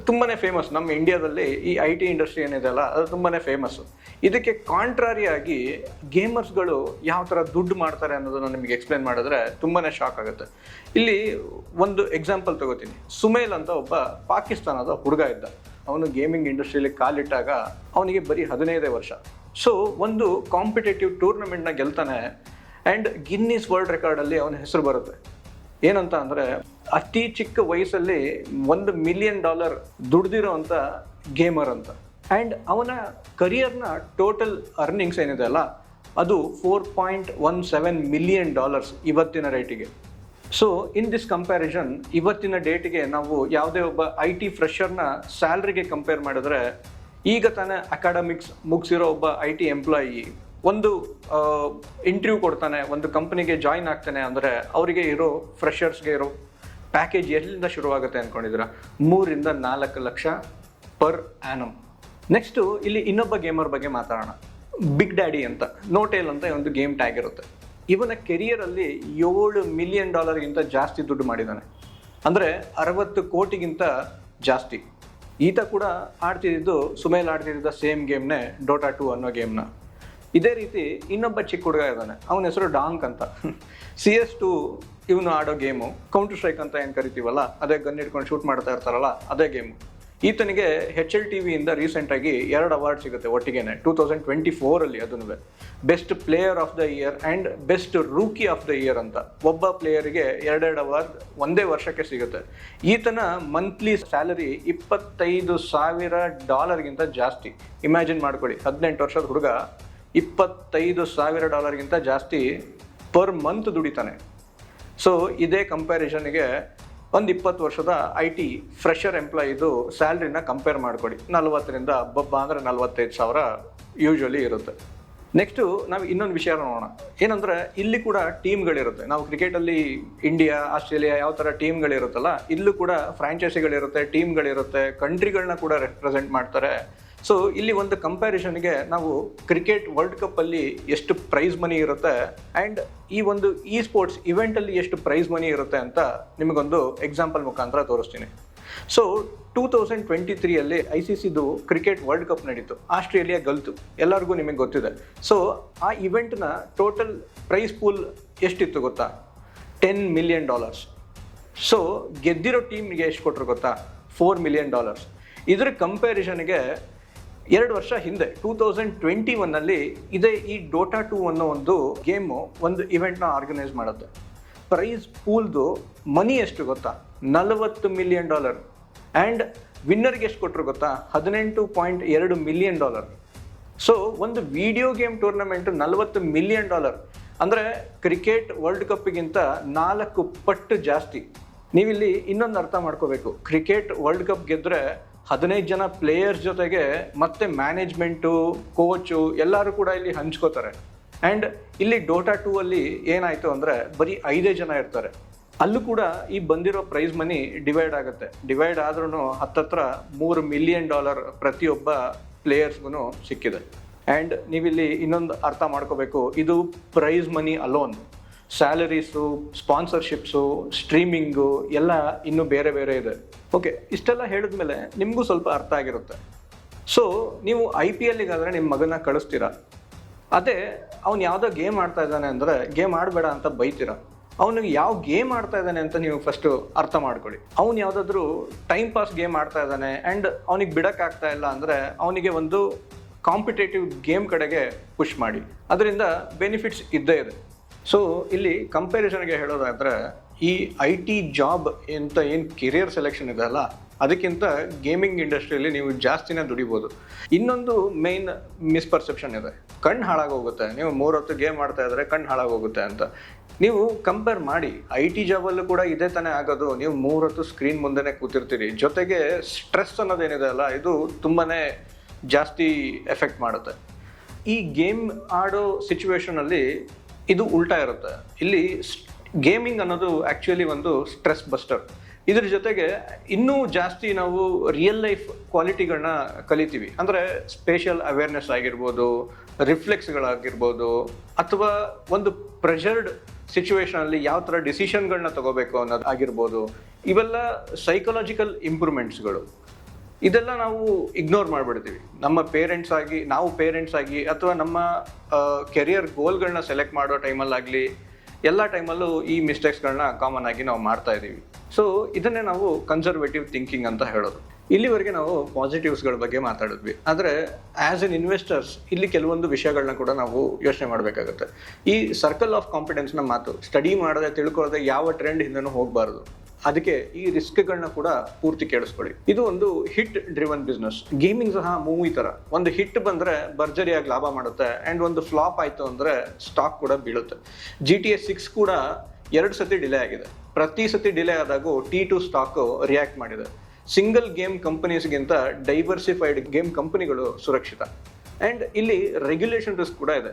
ತುಂಬಾ ಫೇಮಸ್. ನಮ್ಮ ಇಂಡಿಯಾದಲ್ಲಿ ಈ IT ಇಂಡಸ್ಟ್ರಿ ಏನಿದೆ ಅಲ್ಲ, ಅದು ತುಂಬಾ ಫೇಮಸ್ಸು. ಇದಕ್ಕೆ ಕಾಂಟ್ರಾರಿ ಆಗಿ ಗೇಮರ್ಸ್ಗಳು ಯಾವ ಥರ ದುಡ್ಡು ಮಾಡ್ತಾರೆ ಅನ್ನೋದನ್ನು ನಿಮಗೆ ಎಕ್ಸ್ಪ್ಲೇನ್ ಮಾಡಿದ್ರೆ ತುಂಬಾ ಶಾಕ್ ಆಗುತ್ತೆ. ಇಲ್ಲಿ ಒಂದು ಎಕ್ಸಾಂಪಲ್ ತಗೋತೀನಿ. ಸುಮೇಲ್ ಅಂತ ಒಬ್ಬ ಪಾಕಿಸ್ತಾನದ ಹುಡುಗ ಇದ್ದ. ಅವನು ಗೇಮಿಂಗ್ ಇಂಡಸ್ಟ್ರಿಯಲ್ಲಿ ಕಾಲಿಟ್ಟಾಗ ಅವನಿಗೆ ಬರೀ 15 ವರ್ಷ. ಸೊ ಒಂದು ಕಾಂಪಿಟೇಟಿವ್ ಟೂರ್ನಮೆಂಟ್ನ ಗೆಲ್ತಾನೆ ಆ್ಯಂಡ್ ಗಿನ್ನಿಸ್ ವರ್ಲ್ಡ್ ರೆಕಾರ್ಡಲ್ಲಿ ಅವನ ಹೆಸರು ಬರುತ್ತೆ. ಏನಂತ ಅಂದರೆ ಅತಿ ಚಿಕ್ಕ ವಯಸ್ಸಲ್ಲಿ $1 ಮಿಲಿಯನ್ ದುಡ್ದಿರೋ ಅಂಥ ಗೇಮರ್ ಅಂತ. ಆ್ಯಂಡ್ ಅವನ ಕರಿಯರ್ನ ಟೋಟಲ್ ಅರ್ನಿಂಗ್ಸ್ ಏನಿದೆ ಅಲ್ಲ, ಅದು $4.17 ಮಿಲಿಯನ್ ಇವತ್ತಿನ ರೇಟಿಗೆ. ಸೊ ಇನ್ ದಿಸ್ ಕಂಪ್ಯಾರಿಸನ್, ಇವತ್ತಿನ ಡೇಟಿಗೆ ನಾವು ಯಾವುದೇ ಒಬ್ಬ IT ಫ್ರೆಷರ್ನ ಸ್ಯಾಲ್ರಿಗೆ ಕಂಪೇರ್ ಮಾಡಿದ್ರೆ, ಈಗ ತಾನೇ ಅಕಾಡೆಮಿಕ್ಸ್ ಮುಗಿಸಿರೋ ಒಬ್ಬ IT ಎಂಪ್ಲಾಯಿ ಒಂದು ಇಂಟರ್ವ್ಯೂ ಕೊಡ್ತಾನೆ, ಒಂದು ಕಂಪ್ನಿಗೆ ಜಾಯಿನ್ ಆಗ್ತಾನೆ ಅಂದರೆ ಅವರಿಗೆ ಇರೋ ಫ್ರೆಷರ್ಸ್ಗೆ ಇರೋ ಪ್ಯಾಕೇಜ್ ಎಲ್ಲಿಂದ ಶುರುವಾಗುತ್ತೆ ಅಂದ್ಕೊಂಡಿದ್ದೀರಾ? 3 ರಿಂದ 4 ಲಕ್ಷ ಪರ್ ಆ್ಯನಮ್. ನೆಕ್ಸ್ಟು ಇಲ್ಲಿ ಇನ್ನೊಬ್ಬ ಗೇಮರ್ ಬಗ್ಗೆ ಮಾತಾಡೋಣ. ಬಿಗ್ ಡ್ಯಾಡಿ ಅಂತ, ನೋಟೇಲ್ ಅಂತ ಒಂದು ಗೇಮ್ ಟ್ಯಾಗ್ ಇರುತ್ತೆ. ಇವನ ಕೆರಿಯರಲ್ಲಿ $7 ಮಿಲಿಯನ್ ಜಾಸ್ತಿ ದುಡ್ಡು ಮಾಡಿದ್ದಾನೆ. ಅಂದರೆ 60 ಕೋಟಿಗಿಂತ ಜಾಸ್ತಿ. ಈತ ಕೂಡ ಆಡ್ತಿದ್ದು, ಸುಮೇಲ್ ಆಡ್ತಿದ್ದ ಸೇಮ್ ಗೇಮ್ನೇ, ಡೋಟಾ 2 ಅನ್ನೋ ಗೇಮ್ನ. ಇದೇ ರೀತಿ ಇನ್ನೊಬ್ಬ ಚಿಕ್ಕ ಹುಡುಗ ಇದ್ದಾನೆ, ಅವನ ಹೆಸರು ಡಾಂಕ್ ಅಂತ. CS2 ಇವನು ಆಡೋ ಗೇಮು. ಕೌಂಟರ್ ಸ್ಟ್ರೈಕ್ ಅಂತ ಏನು ಕರಿತೀವಲ್ಲ, ಅದೇ ಗನ್ ಇಟ್ಕೊಂಡು ಶೂಟ್ ಮಾಡ್ತಾ ಇರ್ತಾರಲ್ಲ, ಅದೇ ಗೇಮು. ಈತನಿಗೆ HLTVಯಿಂದ ರೀಸೆಂಟಾಗಿ 2 ಅವಾರ್ಡ್ ಸಿಗುತ್ತೆ ಒಟ್ಟಿಗೆನೆ, 2024 ಅದನ್ನು best player of the year and best rookie of the year ಅಂತ. ಒಬ್ಬ ಪ್ಲೇಯರಿಗೆ 2 ಅವಾರ್ಡ್ ಒಂದೇ ವರ್ಷಕ್ಕೆ ಸಿಗುತ್ತೆ. ಈತನ ಮಂತ್ಲಿ ಸ್ಯಾಲರಿ $25,000 ಜಾಸ್ತಿ. ಇಮ್ಯಾಜಿನ್ ಮಾಡ್ಕೊಳ್ಳಿ, 18 ವರ್ಷದ ಹುಡುಗ $25,000 ಜಾಸ್ತಿ ಪರ್ ಮಂತ್ ದುಡಿತಾನೆ. ಸೊ ಇದೇ ಕಂಪ್ಯಾರಿಸನ್ಗೆ ಒಂದು 20 ವರ್ಷದ IT ಫ್ರೆಷರ್ ಎಂಪ್ಲಾಯಿದು ಸ್ಯಾಲ್ರಿನ ಕಂಪೇರ್ ಮಾಡ್ಕೊಡಿ. 40 ರಿಂದ ಅಬ್ಬಬ್ಬ ಅಂದರೆ 45,000 ಯೂಶ್ವಲಿ ಇರುತ್ತೆ. ನೆಕ್ಸ್ಟು ನಾವು ಇನ್ನೊಂದು ವಿಷಯ ನೋಡೋಣ. ಏನಂದರೆ ಇಲ್ಲಿ ಕೂಡ ಟೀಮ್ಗಳಿರುತ್ತೆ. ನಾವು ಕ್ರಿಕೆಟಲ್ಲಿ ಇಂಡಿಯಾ, ಆಸ್ಟ್ರೇಲಿಯಾ ಯಾವ ಥರ ಟೀಮ್ಗಳಿರುತ್ತಲ್ಲ, ಇಲ್ಲೂ ಕೂಡ ಫ್ರಾಂಚೈಸಿಗಳಿರುತ್ತೆ, ಟೀಮ್ಗಳಿರುತ್ತೆ, ಕಂಟ್ರಿಗಳನ್ನ ಕೂಡ ರೆಪ್ರೆಸೆಂಟ್ ಮಾಡ್ತಾರೆ. ಸೊ ಇಲ್ಲಿ ಒಂದು ಕಂಪ್ಯಾರಿಸನ್ಗೆ ನಾವು ಕ್ರಿಕೆಟ್ ವರ್ಲ್ಡ್ ಕಪ್ಪಲ್ಲಿ ಎಷ್ಟು ಪ್ರೈಸ್ ಮನಿ ಇರುತ್ತೆ ಆ್ಯಂಡ್ ಈ ಒಂದು ಸ್ಪೋರ್ಟ್ಸ್ ಇವೆಂಟಲ್ಲಿ ಎಷ್ಟು ಪ್ರೈಸ್ ಮನಿ ಇರುತ್ತೆ ಅಂತ ನಿಮಗೊಂದು ಎಕ್ಸಾಂಪಲ್ ಮುಖಾಂತರ ತೋರಿಸ್ತೀನಿ. ಸೊ 2023 ICCದು ಕ್ರಿಕೆಟ್ ವರ್ಲ್ಡ್ ಕಪ್ ನಡೀತು. ಆಸ್ಟ್ರೇಲಿಯಾ ಗೆಲ್ತು, ಎಲ್ಲರಿಗೂ ನಿಮಗೆ ಗೊತ್ತಿದೆ. ಸೊ ಆ ಇವೆಂಟ್ನ ಟೋಟಲ್ ಪ್ರೈಸ್ ಪೂಲ್ ಎಷ್ಟಿತ್ತು ಗೊತ್ತಾ? $10 ಮಿಲಿಯನ್. ಸೊ ಗೆದ್ದಿರೋ ಟೀಮ್ಗೆ ಎಷ್ಟು ಕೊಟ್ಟರು ಗೊತ್ತಾ? $4 ಮಿಲಿಯನ್. ಇದರ ಕಂಪ್ಯಾರಿಸನ್ಗೆ 2 ವರ್ಷ ಹಿಂದೆ 2021 ಇದೇ ಈ ಡೋಟಾ 2 ಅನ್ನೋ ಒಂದು ಗೇಮು ಒಂದು ಇವೆಂಟ್ನ ಆರ್ಗನೈಸ್ ಮಾಡುತ್ತೆ. ಪ್ರೈಸ್ ಪೂಲ್ದು ಮನಿ ಎಷ್ಟು ಗೊತ್ತಾ? $40 ಮಿಲಿಯನ್. ಆ್ಯಂಡ್ ವಿನ್ನರ್ಗೆ ಎಷ್ಟು ಕೊಟ್ಟರು ಗೊತ್ತಾ? $18.2 ಮಿಲಿಯನ್. ಸೊ ಒಂದು ವಿಡಿಯೋ ಗೇಮ್ ಟೂರ್ನಮೆಂಟ್ $40 ಮಿಲಿಯನ್ ಅಂದರೆ ಕ್ರಿಕೆಟ್ ವರ್ಲ್ಡ್ ಕಪ್ಪಿಗಿಂತ 4 ಪಟ್ಟು ಜಾಸ್ತಿ. ನೀವಿಲ್ಲಿ ಇನ್ನೊಂದು ಅರ್ಥ ಮಾಡ್ಕೋಬೇಕು. ಕ್ರಿಕೆಟ್ ವರ್ಲ್ಡ್ ಕಪ್ ಗೆದ್ದರೆ 15 ಜನ ಪ್ಲೇಯರ್ಸ್ ಜೊತೆಗೆ ಮತ್ತೆ ಮ್ಯಾನೇಜ್ಮೆಂಟು, ಕೋಚು ಎಲ್ಲರೂ ಕೂಡ ಇಲ್ಲಿ ಹಂಚ್ಕೋತಾರೆ. ಆ್ಯಂಡ್ ಇಲ್ಲಿ ಡೋಟಾ 2 ಏನಾಯಿತು ಅಂದರೆ ಬರೀ 5 ಜನ ಇರ್ತಾರೆ. ಅಲ್ಲೂ ಕೂಡ ಈ ಬಂದಿರೋ ಪ್ರೈಸ್ ಮನಿ ಡಿವೈಡ್ ಆಗುತ್ತೆ. ಡಿವೈಡ್ ಆದ್ರೂ ಹತ್ತತ್ರ $3 ಮಿಲಿಯನ್ ಪ್ರತಿಯೊಬ್ಬ ಪ್ಲೇಯರ್ಸ್ಗೂ ಸಿಕ್ಕಿದೆ. ಆ್ಯಂಡ್ ನೀವಿಲ್ಲಿ ಇನ್ನೊಂದು ಅರ್ಥ ಮಾಡ್ಕೋಬೇಕು, ಇದು ಪ್ರೈಸ್ ಮನಿ ಅಲೋನ್. ಸ್ಯಾಲರೀಸು, ಸ್ಪಾನ್ಸರ್ಶಿಪ್ಸು, ಸ್ಟ್ರೀಮಿಂಗು ಎಲ್ಲ ಇನ್ನೂ ಬೇರೆ ಬೇರೆ ಇದೆ. ಓಕೆ, ಇಷ್ಟೆಲ್ಲ ಹೇಳಿದ್ಮೇಲೆ ನಿಮಗೂ ಸ್ವಲ್ಪ ಅರ್ಥ ಆಗಿರುತ್ತೆ. ಸೊ ನೀವು IPLಗಾದರೆ ನಿಮ್ಮ ಮಗನ ಕಳಿಸ್ತೀರಾ. ಅದೇ ಅವ್ನು ಯಾವುದೋ ಗೇಮ್ ಆಡ್ತಾ ಇದ್ದಾನೆ ಅಂದರೆ ಗೇಮ್ ಆಡಬೇಡ ಅಂತ ಬೈತೀರಾ. ಅವನಿಗೆ ಯಾವ ಗೇಮ್ ಆಡ್ತಾ ಇದ್ದಾನೆ ಅಂತ ನೀವು ಫಸ್ಟು ಅರ್ಥ ಮಾಡ್ಕೊಳ್ಳಿ. ಅವ್ನು ಯಾವುದಾದ್ರೂ ಟೈಮ್ ಪಾಸ್ ಗೇಮ್ ಆಡ್ತಾ ಇದ್ದಾನೆ ಆ್ಯಂಡ್ ಅವನಿಗೆ ಬಿಡೋಕ್ಕಾಗ್ತಾ ಇಲ್ಲ ಅಂದರೆ ಅವನಿಗೆ ಒಂದು ಕಾಂಪಿಟೇಟಿವ್ ಗೇಮ್ ಕಡೆಗೆ ಪುಷ್ ಮಾಡಿ, ಅದರಿಂದ ಬೆನಿಫಿಟ್ಸ್ ಇದ್ದೇ ಇದೆ. ಸೊ ಇಲ್ಲಿ ಕಂಪ್ಯಾರಿಸನ್ಗೆ ಹೇಳೋದಾದರೆ ಈ IT ಜಾಬ್ ಅಂತ ಏನು ಕೆರಿಯರ್ ಸೆಲೆಕ್ಷನ್ ಇದೆ ಅಲ್ಲ, ಅದಕ್ಕಿಂತ ಗೇಮಿಂಗ್ ಇಂಡಸ್ಟ್ರಿಯಲ್ಲಿ ನೀವು ಜಾಸ್ತಿನೇ ದುಡಿಬೋದು. ಇನ್ನೊಂದು ಮೇನ್ ಮಿಸ್ಪರ್ಸೆಪ್ಷನ್ ಇದೆ, ಕಣ್ಣು ಹಾಳಾಗೋಗುತ್ತೆ. ನೀವು 3 ಹೊತ್ತು ಗೇಮ್ ಆಡ್ತಾ ಇದ್ದರೆ ಕಣ್ಣು ಹಾಳಾಗೋಗುತ್ತೆ ಅಂತ. ನೀವು ಕಂಪೇರ್ ಮಾಡಿ, IT ಜಾಬಲ್ಲೂ ಕೂಡ ಇದೇ ತಾನೇ ಆಗೋದು. ನೀವು 3 ಹೊತ್ತು ಸ್ಕ್ರೀನ್ ಮುಂದೆನೇ ಕೂತಿರ್ತೀರಿ. ಜೊತೆಗೆ ಸ್ಟ್ರೆಸ್ ಅನ್ನೋದೇನಿದೆ ಅಲ್ಲ, ಇದು ತುಂಬಾ ಜಾಸ್ತಿ ಎಫೆಕ್ಟ್ ಮಾಡುತ್ತೆ. ಈ ಗೇಮ್ ಆಡೋ ಸಿಚುವೇಶನಲ್ಲಿ ಇದು ಉಲ್ಟಾ ಇರುತ್ತೆ. ಇಲ್ಲಿ ಗೇಮಿಂಗ್ ಅನ್ನೋದು ಆ್ಯಕ್ಚುಲಿ ಒಂದು ಸ್ಟ್ರೆಸ್ ಬಸ್ಟರ್. ಇದ್ರ ಜೊತೆಗೆ ಇನ್ನೂ ಜಾಸ್ತಿ ನಾವು ರಿಯಲ್ ಲೈಫ್ ಕ್ವಾಲಿಟಿಗಳನ್ನ ಕಲಿತೀವಿ. ಅಂದರೆ ಸ್ಪೇಷಿಯಲ್ ಅವೇರ್ನೆಸ್ ಆಗಿರ್ಬೋದು, ರಿಫ್ಲೆಕ್ಸ್ಗಳಾಗಿರ್ಬೋದು, ಅಥವಾ ಒಂದು ಪ್ರೆಷರ್ಡ್ ಸಿಚುವೇಶನ್ ಅಲ್ಲಿ ಯಾವ ತರ ಡಿಸಿಷನ್ಗಳನ್ನ ತಗೋಬೇಕು ಅನ್ನೋದು ಆಗಿರ್ಬೋದು, ಇವೆಲ್ಲ ಸೈಕಲಾಜಿಕಲ್ ಇಂಪ್ರೂವ್ಮೆಂಟ್ಸ್ಗಳು. ಇದೆಲ್ಲ ನಾವು ಇಗ್ನೋರ್ ಮಾಡಿಬಿಡ್ತೀವಿ. ನಮ್ಮ ಪೇರೆಂಟ್ಸ್ ಆಗಿ ಅಥವಾ ನಮ್ಮ ಕೆರಿಯರ್ ಗೋಲ್ಗಳನ್ನ ಸೆಲೆಕ್ಟ್ ಮಾಡೋ ಟೈಮಲ್ಲಾಗಲಿ ಎಲ್ಲ ಟೈಮಲ್ಲೂ ಈ ಮಿಸ್ಟೇಕ್ಸ್ಗಳನ್ನ ಕಾಮನ್ ಆಗಿ ನಾವು ಮಾಡ್ತಾ ಇದ್ದೀವಿ. ಸೊ ಇದನ್ನೇ ನಾವು ಕನ್ಸರ್ವೇಟಿವ್ ಥಿಂಕಿಂಗ್ ಅಂತ ಹೇಳೋದು. ಇಲ್ಲಿವರೆಗೆ ನಾವು ಪಾಸಿಟಿವ್ಸ್ಗಳ ಬಗ್ಗೆ ಮಾತಾಡಿದ್ವಿ, ಆದರೆ ಆ್ಯಸ್ ಎನ್ ಇನ್ವೆಸ್ಟರ್ಸ್ ಇಲ್ಲಿ ಕೆಲವೊಂದು ವಿಷಯಗಳನ್ನ ಕೂಡ ನಾವು ಯೋಚನೆ ಮಾಡಬೇಕಾಗುತ್ತೆ. ಈ ಸರ್ಕಲ್ ಆಫ್ ಕಾನ್ಫಿಡೆನ್ಸ್ನ ಮಾತು, ಸ್ಟಡಿ ಮಾಡದೆ ತಿಳ್ಕೊಳ್ಳದೆ ಯಾವ ಟ್ರೆಂಡ್ ಹಿಂದೆನೂ ಹೋಗಬಾರ್ದು. ಅದಕ್ಕೆ ಈ ರಿಸ್ಕ್ಗಳನ್ನ ಕೂಡ ಪೂರ್ತಿ ಕೇಳಿಸ್ಕೊಳ್ಳಿ. ಇದು ಒಂದು ಹಿಟ್ ಡ್ರಿವನ್ ಬಿಸ್ನೆಸ್. ಗೇಮಿಂಗ್ ಸಹ ಮೂವಿ ತರ, ಒಂದು ಹಿಟ್ ಬಂದ್ರೆ ಭರ್ಜರಿಯಾಗಿ ಲಾಭ ಮಾಡುತ್ತೆ, ಅಂಡ್ ಒಂದು ಫ್ಲಾಪ್ ಆಯ್ತು ಅಂದ್ರೆ ಸ್ಟಾಕ್ ಕೂಡ ಬೀಳುತ್ತೆ. GTA 6 ಕೂಡ 2 ಸತಿ ಡಿಲೇ ಆಗಿದೆ. ಪ್ರತಿ ಸತಿ ಡಿಲೇ ಆದಾಗೂ T2 ಸ್ಟಾಕ್ ರಿಯಾಕ್ಟ್ ಮಾಡಿದೆ. ಸಿಂಗಲ್ ಗೇಮ್ ಕಂಪನೀಸ್ಗಿಂತ ಡೈವರ್ಸಿಫೈಡ್ ಗೇಮ್ ಕಂಪನಿಗಳು ಸುರಕ್ಷಿತ. ಅಂಡ್ ಇಲ್ಲಿ ರೆಗ್ಯುಲೇಷನ್ ರಿಸ್ಕ್ ಕೂಡ ಇದೆ.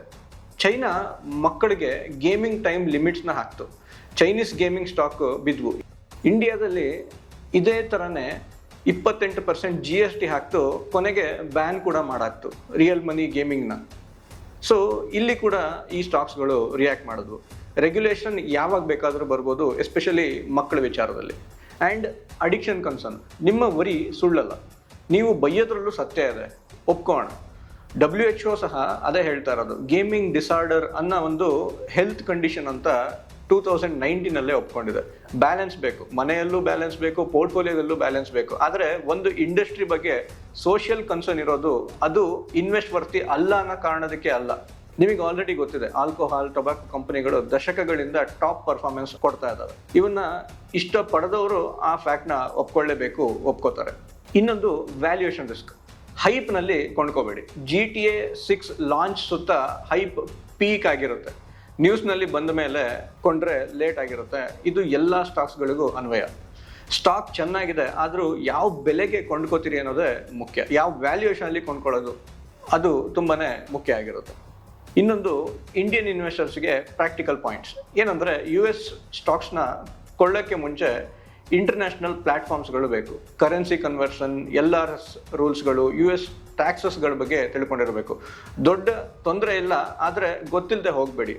ಚೈನಾ ಮಕ್ಕಳಿಗೆ ಗೇಮಿಂಗ್ ಟೈಮ್ ಲಿಮಿಟ್ಸ್ನ ಹಾಕ್ತು, ಚೈನೀಸ್ ಗೇಮಿಂಗ್ ಸ್ಟಾಕ್ ಬಿದ್ವು. ಇಂಡಿಯಾದಲ್ಲಿ ಇದೇ ಥರನೇ 28% GST ಹಾಕ್ತು, ಕೊನೆಗೆ ಬ್ಯಾನ್ ಕೂಡ ಮಾಡಾಕ್ತು ರಿಯಲ್ ಮನಿ ಗೇಮಿಂಗ್ನ. ಸೊ ಇಲ್ಲಿ ಕೂಡ ಈ ಸ್ಟಾಕ್ಸ್ಗಳು ರಿಯಾಕ್ಟ್ ಮಾಡಿದ್ವು. ರೆಗ್ಯುಲೇಷನ್ ಯಾವಾಗ ಬೇಕಾದರೂ ಬರ್ಬೋದು, ಎಸ್ಪೆಷಲಿ ಮಕ್ಕಳ ವಿಚಾರದಲ್ಲಿ. ಆ್ಯಂಡ್ ಅಡಿಕ್ಷನ್ ಕನ್ಸರ್ನ್, ನಿಮ್ಮ ವರಿ ಸುಳ್ಳಲ್ಲ, ನೀವು ಬೈಯೋದ್ರಲ್ಲೂ ಸತ್ಯ ಇದೆ, ಒಪ್ಕೋಣ. WHO ಸಹ ಅದೇ ಹೇಳ್ತಾ ಇರೋದು, ಗೇಮಿಂಗ್ ಡಿಸಾರ್ಡರ್ ಅನ್ನೋ ಒಂದು ಹೆಲ್ತ್ ಕಂಡೀಷನ್ ಅಂತ 2019 ಒಪ್ಕೊಂಡಿದೆ. ಬ್ಯಾಲೆನ್ಸ್ ಬೇಕು, ಮನೆಯಲ್ಲೂ ಬ್ಯಾಲೆನ್ಸ್ ಬೇಕು, ಪೋರ್ಟ್ಫೋಲಿಯೋದಲ್ಲೂ ಬ್ಯಾಲೆನ್ಸ್ ಬೇಕು. ಆದರೆ ಒಂದು ಇಂಡಸ್ಟ್ರಿ ಬಗ್ಗೆ ಸೋಷಿಯಲ್ ಕನ್ಸರ್ನ್ ಇರೋದು ಅದು ಇನ್ವೆಸ್ಟ್ ವರ್ತಿ ಅಲ್ಲ ಅನ್ನೋ ಕಾರಣದಕ್ಕೆ ಅಲ್ಲ. ನಿಮಗೆ ಆಲ್ರೆಡಿ ಗೊತ್ತಿದೆ, ಆಲ್ಕೋಹಾಲ್, ಟೊಬ್ಯಾಕೋ ಕಂಪನಿಗಳು ದಶಕಗಳಿಂದ ಟಾಪ್ ಪರ್ಫಾರ್ಮೆನ್ಸ್ ಕೊಡ್ತಾ ಇದ್ದಾವೆ. ಇವನ್ನ ಇಷ್ಟಪಡದವರು ಆ ಫ್ಯಾಕ್ಟ್ನ ಒಪ್ಕೊಳ್ಳೇಬೇಕು, ಒಪ್ಕೋತಾರೆ. ಇನ್ನೊಂದು ವ್ಯಾಲ್ಯೂಯೇಷನ್ ರಿಸ್ಕ್. ಹೈಪ್ನಲ್ಲಿ ಕೊಂಡ್ಕೋಬೇಡಿ. GTA 6 ಲಾಂಚ್ ಸುತ್ತ ಹೈಪ್ ಪೀಕ್ ಆಗಿರುತ್ತೆ, ನ್ಯೂಸ್ನಲ್ಲಿ ಬಂದ ಮೇಲೆ ಕೊಂಡ್ರೆ ಲೇಟ್ ಆಗಿರುತ್ತೆ. ಇದು ಎಲ್ಲ ಸ್ಟಾಕ್ಸ್ಗಳಿಗೂ ಅನ್ವಯ. ಸ್ಟಾಕ್ ಚೆನ್ನಾಗಿದೆ, ಆದರೂ ಯಾವ ಬೆಲೆಗೆ ಕೊಂಡ್ಕೋತೀರಿ ಅನ್ನೋದೇ ಮುಖ್ಯ. ಯಾವ ವ್ಯಾಲ್ಯೂಯೇಷನಲ್ಲಿ ಕೊಂಡ್ಕೊಳ್ಳೋದು ಅದು ತುಂಬಾ ಮುಖ್ಯ ಆಗಿರುತ್ತೆ. ಇನ್ನೊಂದು ಇಂಡಿಯನ್ ಇನ್ವೆಸ್ಟರ್ಸ್ಗೆ ಪ್ರಾಕ್ಟಿಕಲ್ ಪಾಯಿಂಟ್ಸ್ ಏನಂದರೆ, US ಸ್ಟಾಕ್ಸ್ನ ಕೊಳ್ಳೋಕ್ಕೆ ಮುಂಚೆ ಇಂಟರ್ನ್ಯಾಷನಲ್ ಪ್ಲಾಟ್ಫಾರ್ಮ್ಸ್ಗಳು ಬೇಕು. ಕರೆನ್ಸಿ ಕನ್ವರ್ಷನ್, LRS ರೂಲ್ಸ್ಗಳು, US ಟ್ಯಾಕ್ಸಸ್ಗಳ ಬಗ್ಗೆ ತಿಳ್ಕೊಂಡಿರಬೇಕು. ದೊಡ್ಡ ತೊಂದರೆ ಇಲ್ಲ, ಆದರೆ ಗೊತ್ತಿಲ್ಲದೆ ಹೋಗಬೇಡಿ.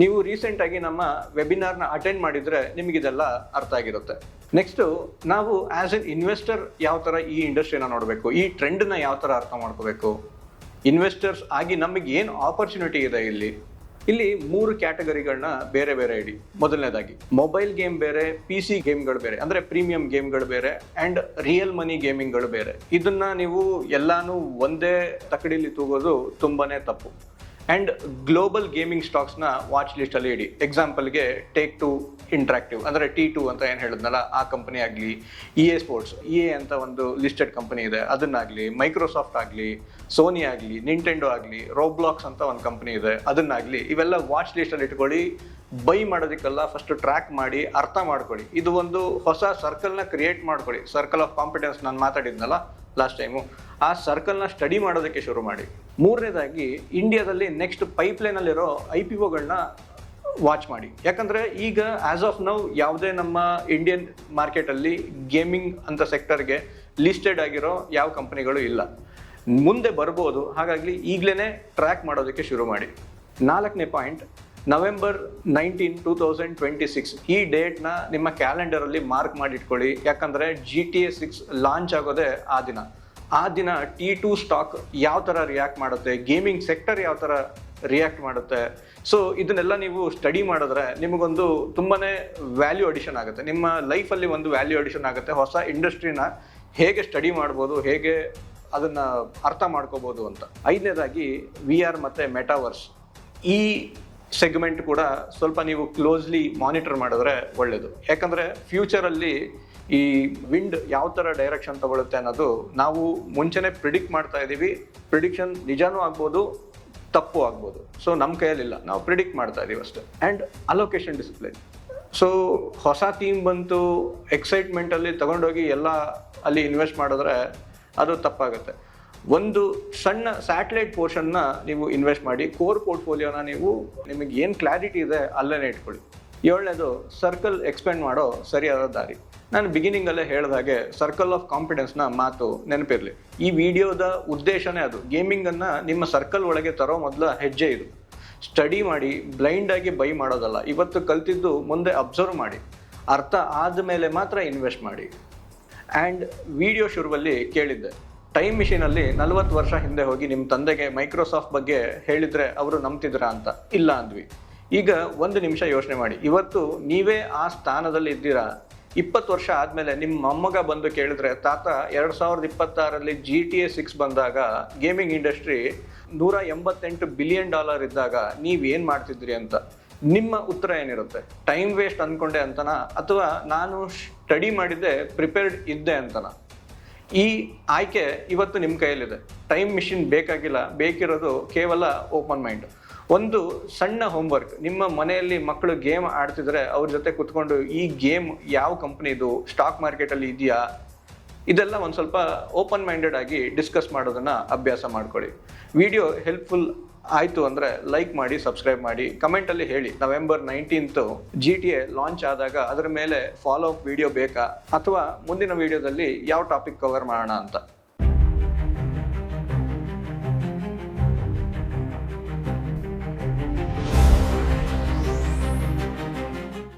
ನೀವು ರೀಸೆಂಟಾಗಿ ನಮ್ಮ ವೆಬಿನಾರ್ನ ಅಟೆಂಡ್ ಮಾಡಿದರೆ ನಿಮಗಿದೆಲ್ಲ ಅರ್ಥ ಆಗಿರುತ್ತೆ. ನೆಕ್ಸ್ಟು ನಾವು ಆ್ಯಸ್ ಎನ್ ಇನ್ವೆಸ್ಟರ್ ಯಾವ ಥರ ಈ ಇಂಡಸ್ಟ್ರಿನ ನೋಡಬೇಕು, ಈ ಟ್ರೆಂಡನ್ನ ಯಾವ ಥರ ಅರ್ಥ ಮಾಡ್ಕೋಬೇಕು, ಇನ್ವೆಸ್ಟರ್ಸ್ ಆಗಿ ನಮಗೆ ಏನು ಆಪರ್ಚುನಿಟಿ ಇದೆ ಇಲ್ಲಿ 3 ಕ್ಯಾಟಗರಿಗಳನ್ನ ಬೇರೆ ಬೇರೆ ಇಡಿ. ಮೊದಲನೇದಾಗಿ ಮೊಬೈಲ್ ಗೇಮ್ ಬೇರೆ, PC ಗೇಮ್ಗಳು ಬೇರೆ, ಅಂದರೆ ಪ್ರೀಮಿಯಂ ಗೇಮ್ಗಳು ಬೇರೆ, ಆ್ಯಂಡ್ ರಿಯಲ್ ಮನಿ ಗೇಮಿಂಗ್ಗಳು ಬೇರೆ. ಇದನ್ನ ನೀವು ಎಲ್ಲಾನು ಒಂದೇ ತಕಡಿಲಿ ತೂಗೋದು ತುಂಬಾನೇ ತಪ್ಪು. ಆ್ಯಂಡ್ ಗ್ಲೋಬಲ್ ಗೇಮಿಂಗ್ ಸ್ಟಾಕ್ಸ್ನ ವಾಚ್ ಲಿಸ್ಟಲ್ಲಿ ಇಡಿ. ಎಕ್ಸಾಂಪಲ್ಗೆ Take-Two ಇಂಟ್ರಾಕ್ಟಿವ್, ಅಂದರೆ T2 ಅಂತ ಏನು ಹೇಳಿದ್ನಲ್ಲ ಆ ಕಂಪನಿ ಆಗಲಿ, EA ಸ್ಪೋರ್ಟ್ಸ್, EA ಅಂತ ಒಂದು ಲಿಸ್ಟೆಡ್ ಕಂಪನಿ ಇದೆ, ಅದನ್ನಾಗಲಿ, ಮೈಕ್ರೋಸಾಫ್ಟ್ ಆಗಲಿ, ಸೋನಿ ಆಗಲಿ, ನಿಂಟೆಂಡೋ ಆಗಲಿ, ರೋಬ್ಲಾಕ್ಸ್ ಅಂತ ಒಂದು ಕಂಪನಿ ಇದೆ, ಅದನ್ನಾಗಲಿ, ಇವೆಲ್ಲ ವಾಚ್ ಲಿಸ್ಟಲ್ಲಿ ಇಟ್ಕೊಳ್ಳಿ. ಬೈ ಮಾಡೋದಕ್ಕೆಲ್ಲ ಫಸ್ಟ್ ಟ್ರ್ಯಾಕ್ ಮಾಡಿ ಅರ್ಥ ಮಾಡ್ಕೊಳ್ಳಿ. ಇದು ಒಂದು ಹೊಸ ಸರ್ಕಲ್ನ ಕ್ರಿಯೇಟ್ ಮಾಡ್ಕೊಳ್ಳಿ. ಸರ್ಕಲ್ ಆಫ್ ಕಾಂಪಿಟೆನ್ಸ್ ನಾನು ಮಾತಾಡಿದ್ನಲ್ಲ ಲಾಸ್ಟ್ ಟೈಮು, ಆ ಸರ್ಕಲ್ನ ಸ್ಟಡಿ ಮಾಡೋದಕ್ಕೆ ಶುರು ಮಾಡಿ. ಮೂರನೇದಾಗಿ ಇಂಡಿಯಾದಲ್ಲಿ ನೆಕ್ಸ್ಟ್ ಪೈಪ್ಲೈನಲ್ಲಿರೋ IPOಗಳನ್ನ ವಾಚ್ ಮಾಡಿ. ಯಾಕಂದರೆ ಈಗ ಆ್ಯಸ್ ಆಫ್ ನೌ ಯಾವುದೇ ನಮ್ಮ ಇಂಡಿಯನ್ ಮಾರ್ಕೆಟಲ್ಲಿ ಗೇಮಿಂಗ್ ಅಂತ ಸೆಕ್ಟರ್ಗೆ ಲಿಸ್ಟೆಡ್ ಆಗಿರೋ ಯಾವ ಕಂಪನಿಗಳು ಇಲ್ಲ, ಮುಂದೆ ಬರ್ಬೋದು. ಹಾಗಾಗಿ ಈಗಲೇ ಟ್ರ್ಯಾಕ್ ಮಾಡೋದಕ್ಕೆ ಶುರು ಮಾಡಿ. 4ನೇ ಪಾಯಿಂಟ್, November 19, 2026 ಈ ಡೇಟ್ನ ನಿಮ್ಮ ಕ್ಯಾಲೆಂಡರಲ್ಲಿ ಮಾರ್ಕ್ ಮಾಡಿಟ್ಕೊಳ್ಳಿ. ಯಾಕಂದರೆ GTA 6 ಲಾಂಚ್ ಆಗೋದೇ ಆ ದಿನ T2 ಸ್ಟಾಕ್ ಯಾವ ಥರ ರಿಯಾಕ್ಟ್ ಮಾಡುತ್ತೆ, ಗೇಮಿಂಗ್ ಸೆಕ್ಟರ್ ಯಾವ ಥರ ರಿಯಾಕ್ಟ್ ಮಾಡುತ್ತೆ. ಸೊ ಇದನ್ನೆಲ್ಲ ನೀವು ಸ್ಟಡಿ ಮಾಡಿದ್ರೆ ನಿಮಗೊಂದು ತುಂಬಾ ವ್ಯಾಲ್ಯೂ ಅಡಿಷನ್ ಆಗುತ್ತೆ, ನಿಮ್ಮ ಲೈಫಲ್ಲಿ ಒಂದು ವ್ಯಾಲ್ಯೂ ಅಡಿಷನ್ ಆಗುತ್ತೆ. ಹೊಸ ಇಂಡಸ್ಟ್ರಿನ ಹೇಗೆ ಸ್ಟಡಿ ಮಾಡ್ಬೋದು, ಹೇಗೆ ಅದನ್ನು ಅರ್ಥ ಮಾಡ್ಕೋಬೋದು ಅಂತ. 5ನೇದಾಗಿ VR ಮತ್ತು ಮೆಟಾವರ್ಸ್. ಈ ಸೆಗ್ಮೆಂಟ್ ಕೂಡ ಸ್ವಲ್ಪ ನೀವು ಕ್ಲೋಸ್ಲಿ ಮಾನಿಟರ್ ಮಾಡಿದ್ರೆ ಒಳ್ಳೆಯದು. ಯಾಕಂದರೆ ಫ್ಯೂಚರಲ್ಲಿ ಈ ವಿಂಡ್ ಯಾವ ಥರ ಡೈರೆಕ್ಷನ್ ತಗೊಳುತ್ತೆ ಅನ್ನೋದು ನಾವು ಮುಂಚೆನೇ ಪ್ರಿಡಿಕ್ಟ್ ಮಾಡ್ತಾ ಇದ್ದೀವಿ. ಪ್ರಿಡಿಕ್ಷನ್ ನಿಜಾನೂ ಆಗ್ಬೋದು, ತಪ್ಪು ಆಗ್ಬೋದು. ಸೊ ನಮ್ಮ ಕೈಯಲ್ಲಿಲ್ಲ, ನಾವು ಪ್ರಿಡಿಕ್ಟ್ ಮಾಡ್ತಾ ಇದ್ದೀವಿ ಅಷ್ಟೇ. And allocation discipline. ಸೊ ಹೊಸ ಥೀಮ್ ಬಂತು, ಎಕ್ಸೈಟ್ಮೆಂಟಲ್ಲಿ ತಗೊಂಡೋಗಿ ಎಲ್ಲ ಅಲ್ಲಿ ಇನ್ವೆಸ್ಟ್ ಮಾಡಿದ್ರೆ ಅದು ತಪ್ಪಾಗುತ್ತೆ. ಒಂದು ಸಣ್ಣ ಸ್ಯಾಟಲೈಟ್ ಪೋರ್ಷನ್ನ ನೀವು ಇನ್ವೆಸ್ಟ್ ಮಾಡಿ, ಕೋರ್ ಪೋರ್ಟ್ಫೋಲಿಯೋನ ನೀವು ನಿಮಗೆ ಏನು ಕ್ಲಾರಿಟಿ ಇದೆ ಅಲ್ಲೇ ಇಟ್ಕೊಳ್ಳಿ. 7ನೇದು ಸರ್ಕಲ್ ಎಕ್ಸ್ಪೆಂಡ್ ಮಾಡೋ ಸರಿಯಾದ ದಾರಿ. ನಾನು ಬಿಗಿನಿಂಗಲ್ಲೇ ಹೇಳಿದಾಗೆ ಸರ್ಕಲ್ ಆಫ್ ಕಾನ್ಫಿಡೆನ್ಸ್ನ ಮಾತು ನೆನಪಿರಲಿ. ಈ ವಿಡಿಯೋದ ಉದ್ದೇಶನೇ ಅದು, ಗೇಮಿಂಗನ್ನು ನಿಮ್ಮ ಸರ್ಕಲ್ ಒಳಗೆ ತರೋ ಮೊದಲ ಹೆಜ್ಜೆ ಇದು. ಸ್ಟಡಿ ಮಾಡಿ ಬ್ಲೈಂಡಾಗಿ ಬೈ ಮಾಡೋದಲ್ಲ. ಇವತ್ತು ಕಲ್ತಿದ್ದು ಮುಂದೆ ಅಬ್ಸರ್ವ್ ಮಾಡಿ, ಅರ್ಥ ಆದಮೇಲೆ ಮಾತ್ರ ಇನ್ವೆಸ್ಟ್ ಮಾಡಿ. ಆ್ಯಂಡ್ ವಿಡಿಯೋ ಶುರುವಲ್ಲಿ ಕೇಳಿದ್ದೆ, ಟೈಮ್ ಮಿಷಿನಲ್ಲಿ 40 ವರ್ಷ ಹಿಂದೆ ಹೋಗಿ ನಿಮ್ಮ ತಂದೆಗೆ ಮೈಕ್ರೋಸಾಫ್ಟ್ ಬಗ್ಗೆ ಹೇಳಿದರೆ ಅವರು ನಂಬ್ತಿದ್ರಾ ಅಂತ. ಇಲ್ಲ ಅಂದ್ವಿ. ಈಗ 1 ನಿಮಿಷ ಯೋಚನೆ ಮಾಡಿ, ಇವತ್ತು ನೀವೇ ಆ ಸ್ಥಾನದಲ್ಲಿ ಇದ್ದೀರಾ. 20 ವರ್ಷ ಆದಮೇಲೆ ನಿಮ್ಮ ಮೊಮ್ಮಗ ಬಂದು ಕೇಳಿದ್ರೆ, ತಾತ 2026ರಲ್ಲಿ GTA 6 ಬಂದಾಗ ಗೇಮಿಂಗ್ ಇಂಡಸ್ಟ್ರಿ $188 ಬಿಲಿಯನ್ ಇದ್ದಾಗ ನೀವೇನು ಮಾಡ್ತಿದ್ರಿ ಅಂತ. ನಿಮ್ಮ ಉತ್ತರ ಏನಿರುತ್ತೆ? ಟೈಮ್ ವೇಸ್ಟ್ ಅಂದ್ಕೊಂಡೆ ಅಂತನಾ, ಅಥವಾ ನಾನು ಸ್ಟಡಿ ಮಾಡಿದ್ದೆ, ಪ್ರಿಪೇರ್ಡ್ ಇದ್ದೆ ಅಂತನಾ? ಈ ಆಯ್ಕೆ ಇವತ್ತು ನಿಮ್ಮ ಕೈಯಲ್ಲಿದೆ. ಟೈಮ್ ಮಿಷಿನ್ ಬೇಕಾಗಿಲ್ಲ, ಬೇಕಿರೋದು ಕೇವಲ ಓಪನ್ ಮೈಂಡ್. ಒಂದು ಸಣ್ಣ ಹೋಮ್ವರ್ಕ್, ನಿಮ್ಮ ಮನೆಯಲ್ಲಿ ಮಕ್ಕಳು ಗೇಮ್ ಆಡ್ತಿದ್ರೆ ಅವ್ರ ಜೊತೆ ಕುತ್ಕೊಂಡು ಈ ಗೇಮ್ ಯಾವ ಕಂಪ್ನಿದು, ಸ್ಟಾಕ್ ಮಾರ್ಕೆಟಲ್ಲಿ ಇದೆಯಾ, ಇದೆಲ್ಲ ಒಂದು ಸ್ವಲ್ಪ ಓಪನ್ ಮೈಂಡೆಡ್ ಆಗಿ ಡಿಸ್ಕಸ್ ಮಾಡೋದನ್ನು ಅಭ್ಯಾಸ ಮಾಡ್ಕೊಳ್ಳಿ. ವಿಡಿಯೋ ಹೆಲ್ಪ್ಫುಲ್ ಆಯಿತು ಅಂದರೆ ಲೈಕ್ ಮಾಡಿ, ಸಬ್ಸ್ಕ್ರೈಬ್ ಮಾಡಿ, ಕಮೆಂಟಲ್ಲಿ ಹೇಳಿ November 19th GTA ಲಾಂಚ್ ಆದಾಗ ಅದರ ಮೇಲೆ ಫಾಲೋ ಅಪ್ ವಿಡಿಯೋ ಬೇಕಾ, ಅಥವಾ ಮುಂದಿನ ವಿಡಿಯೋದಲ್ಲಿ ಯಾವ ಟಾಪಿಕ್ ಕವರ್ ಮಾಡೋಣ ಅಂತ.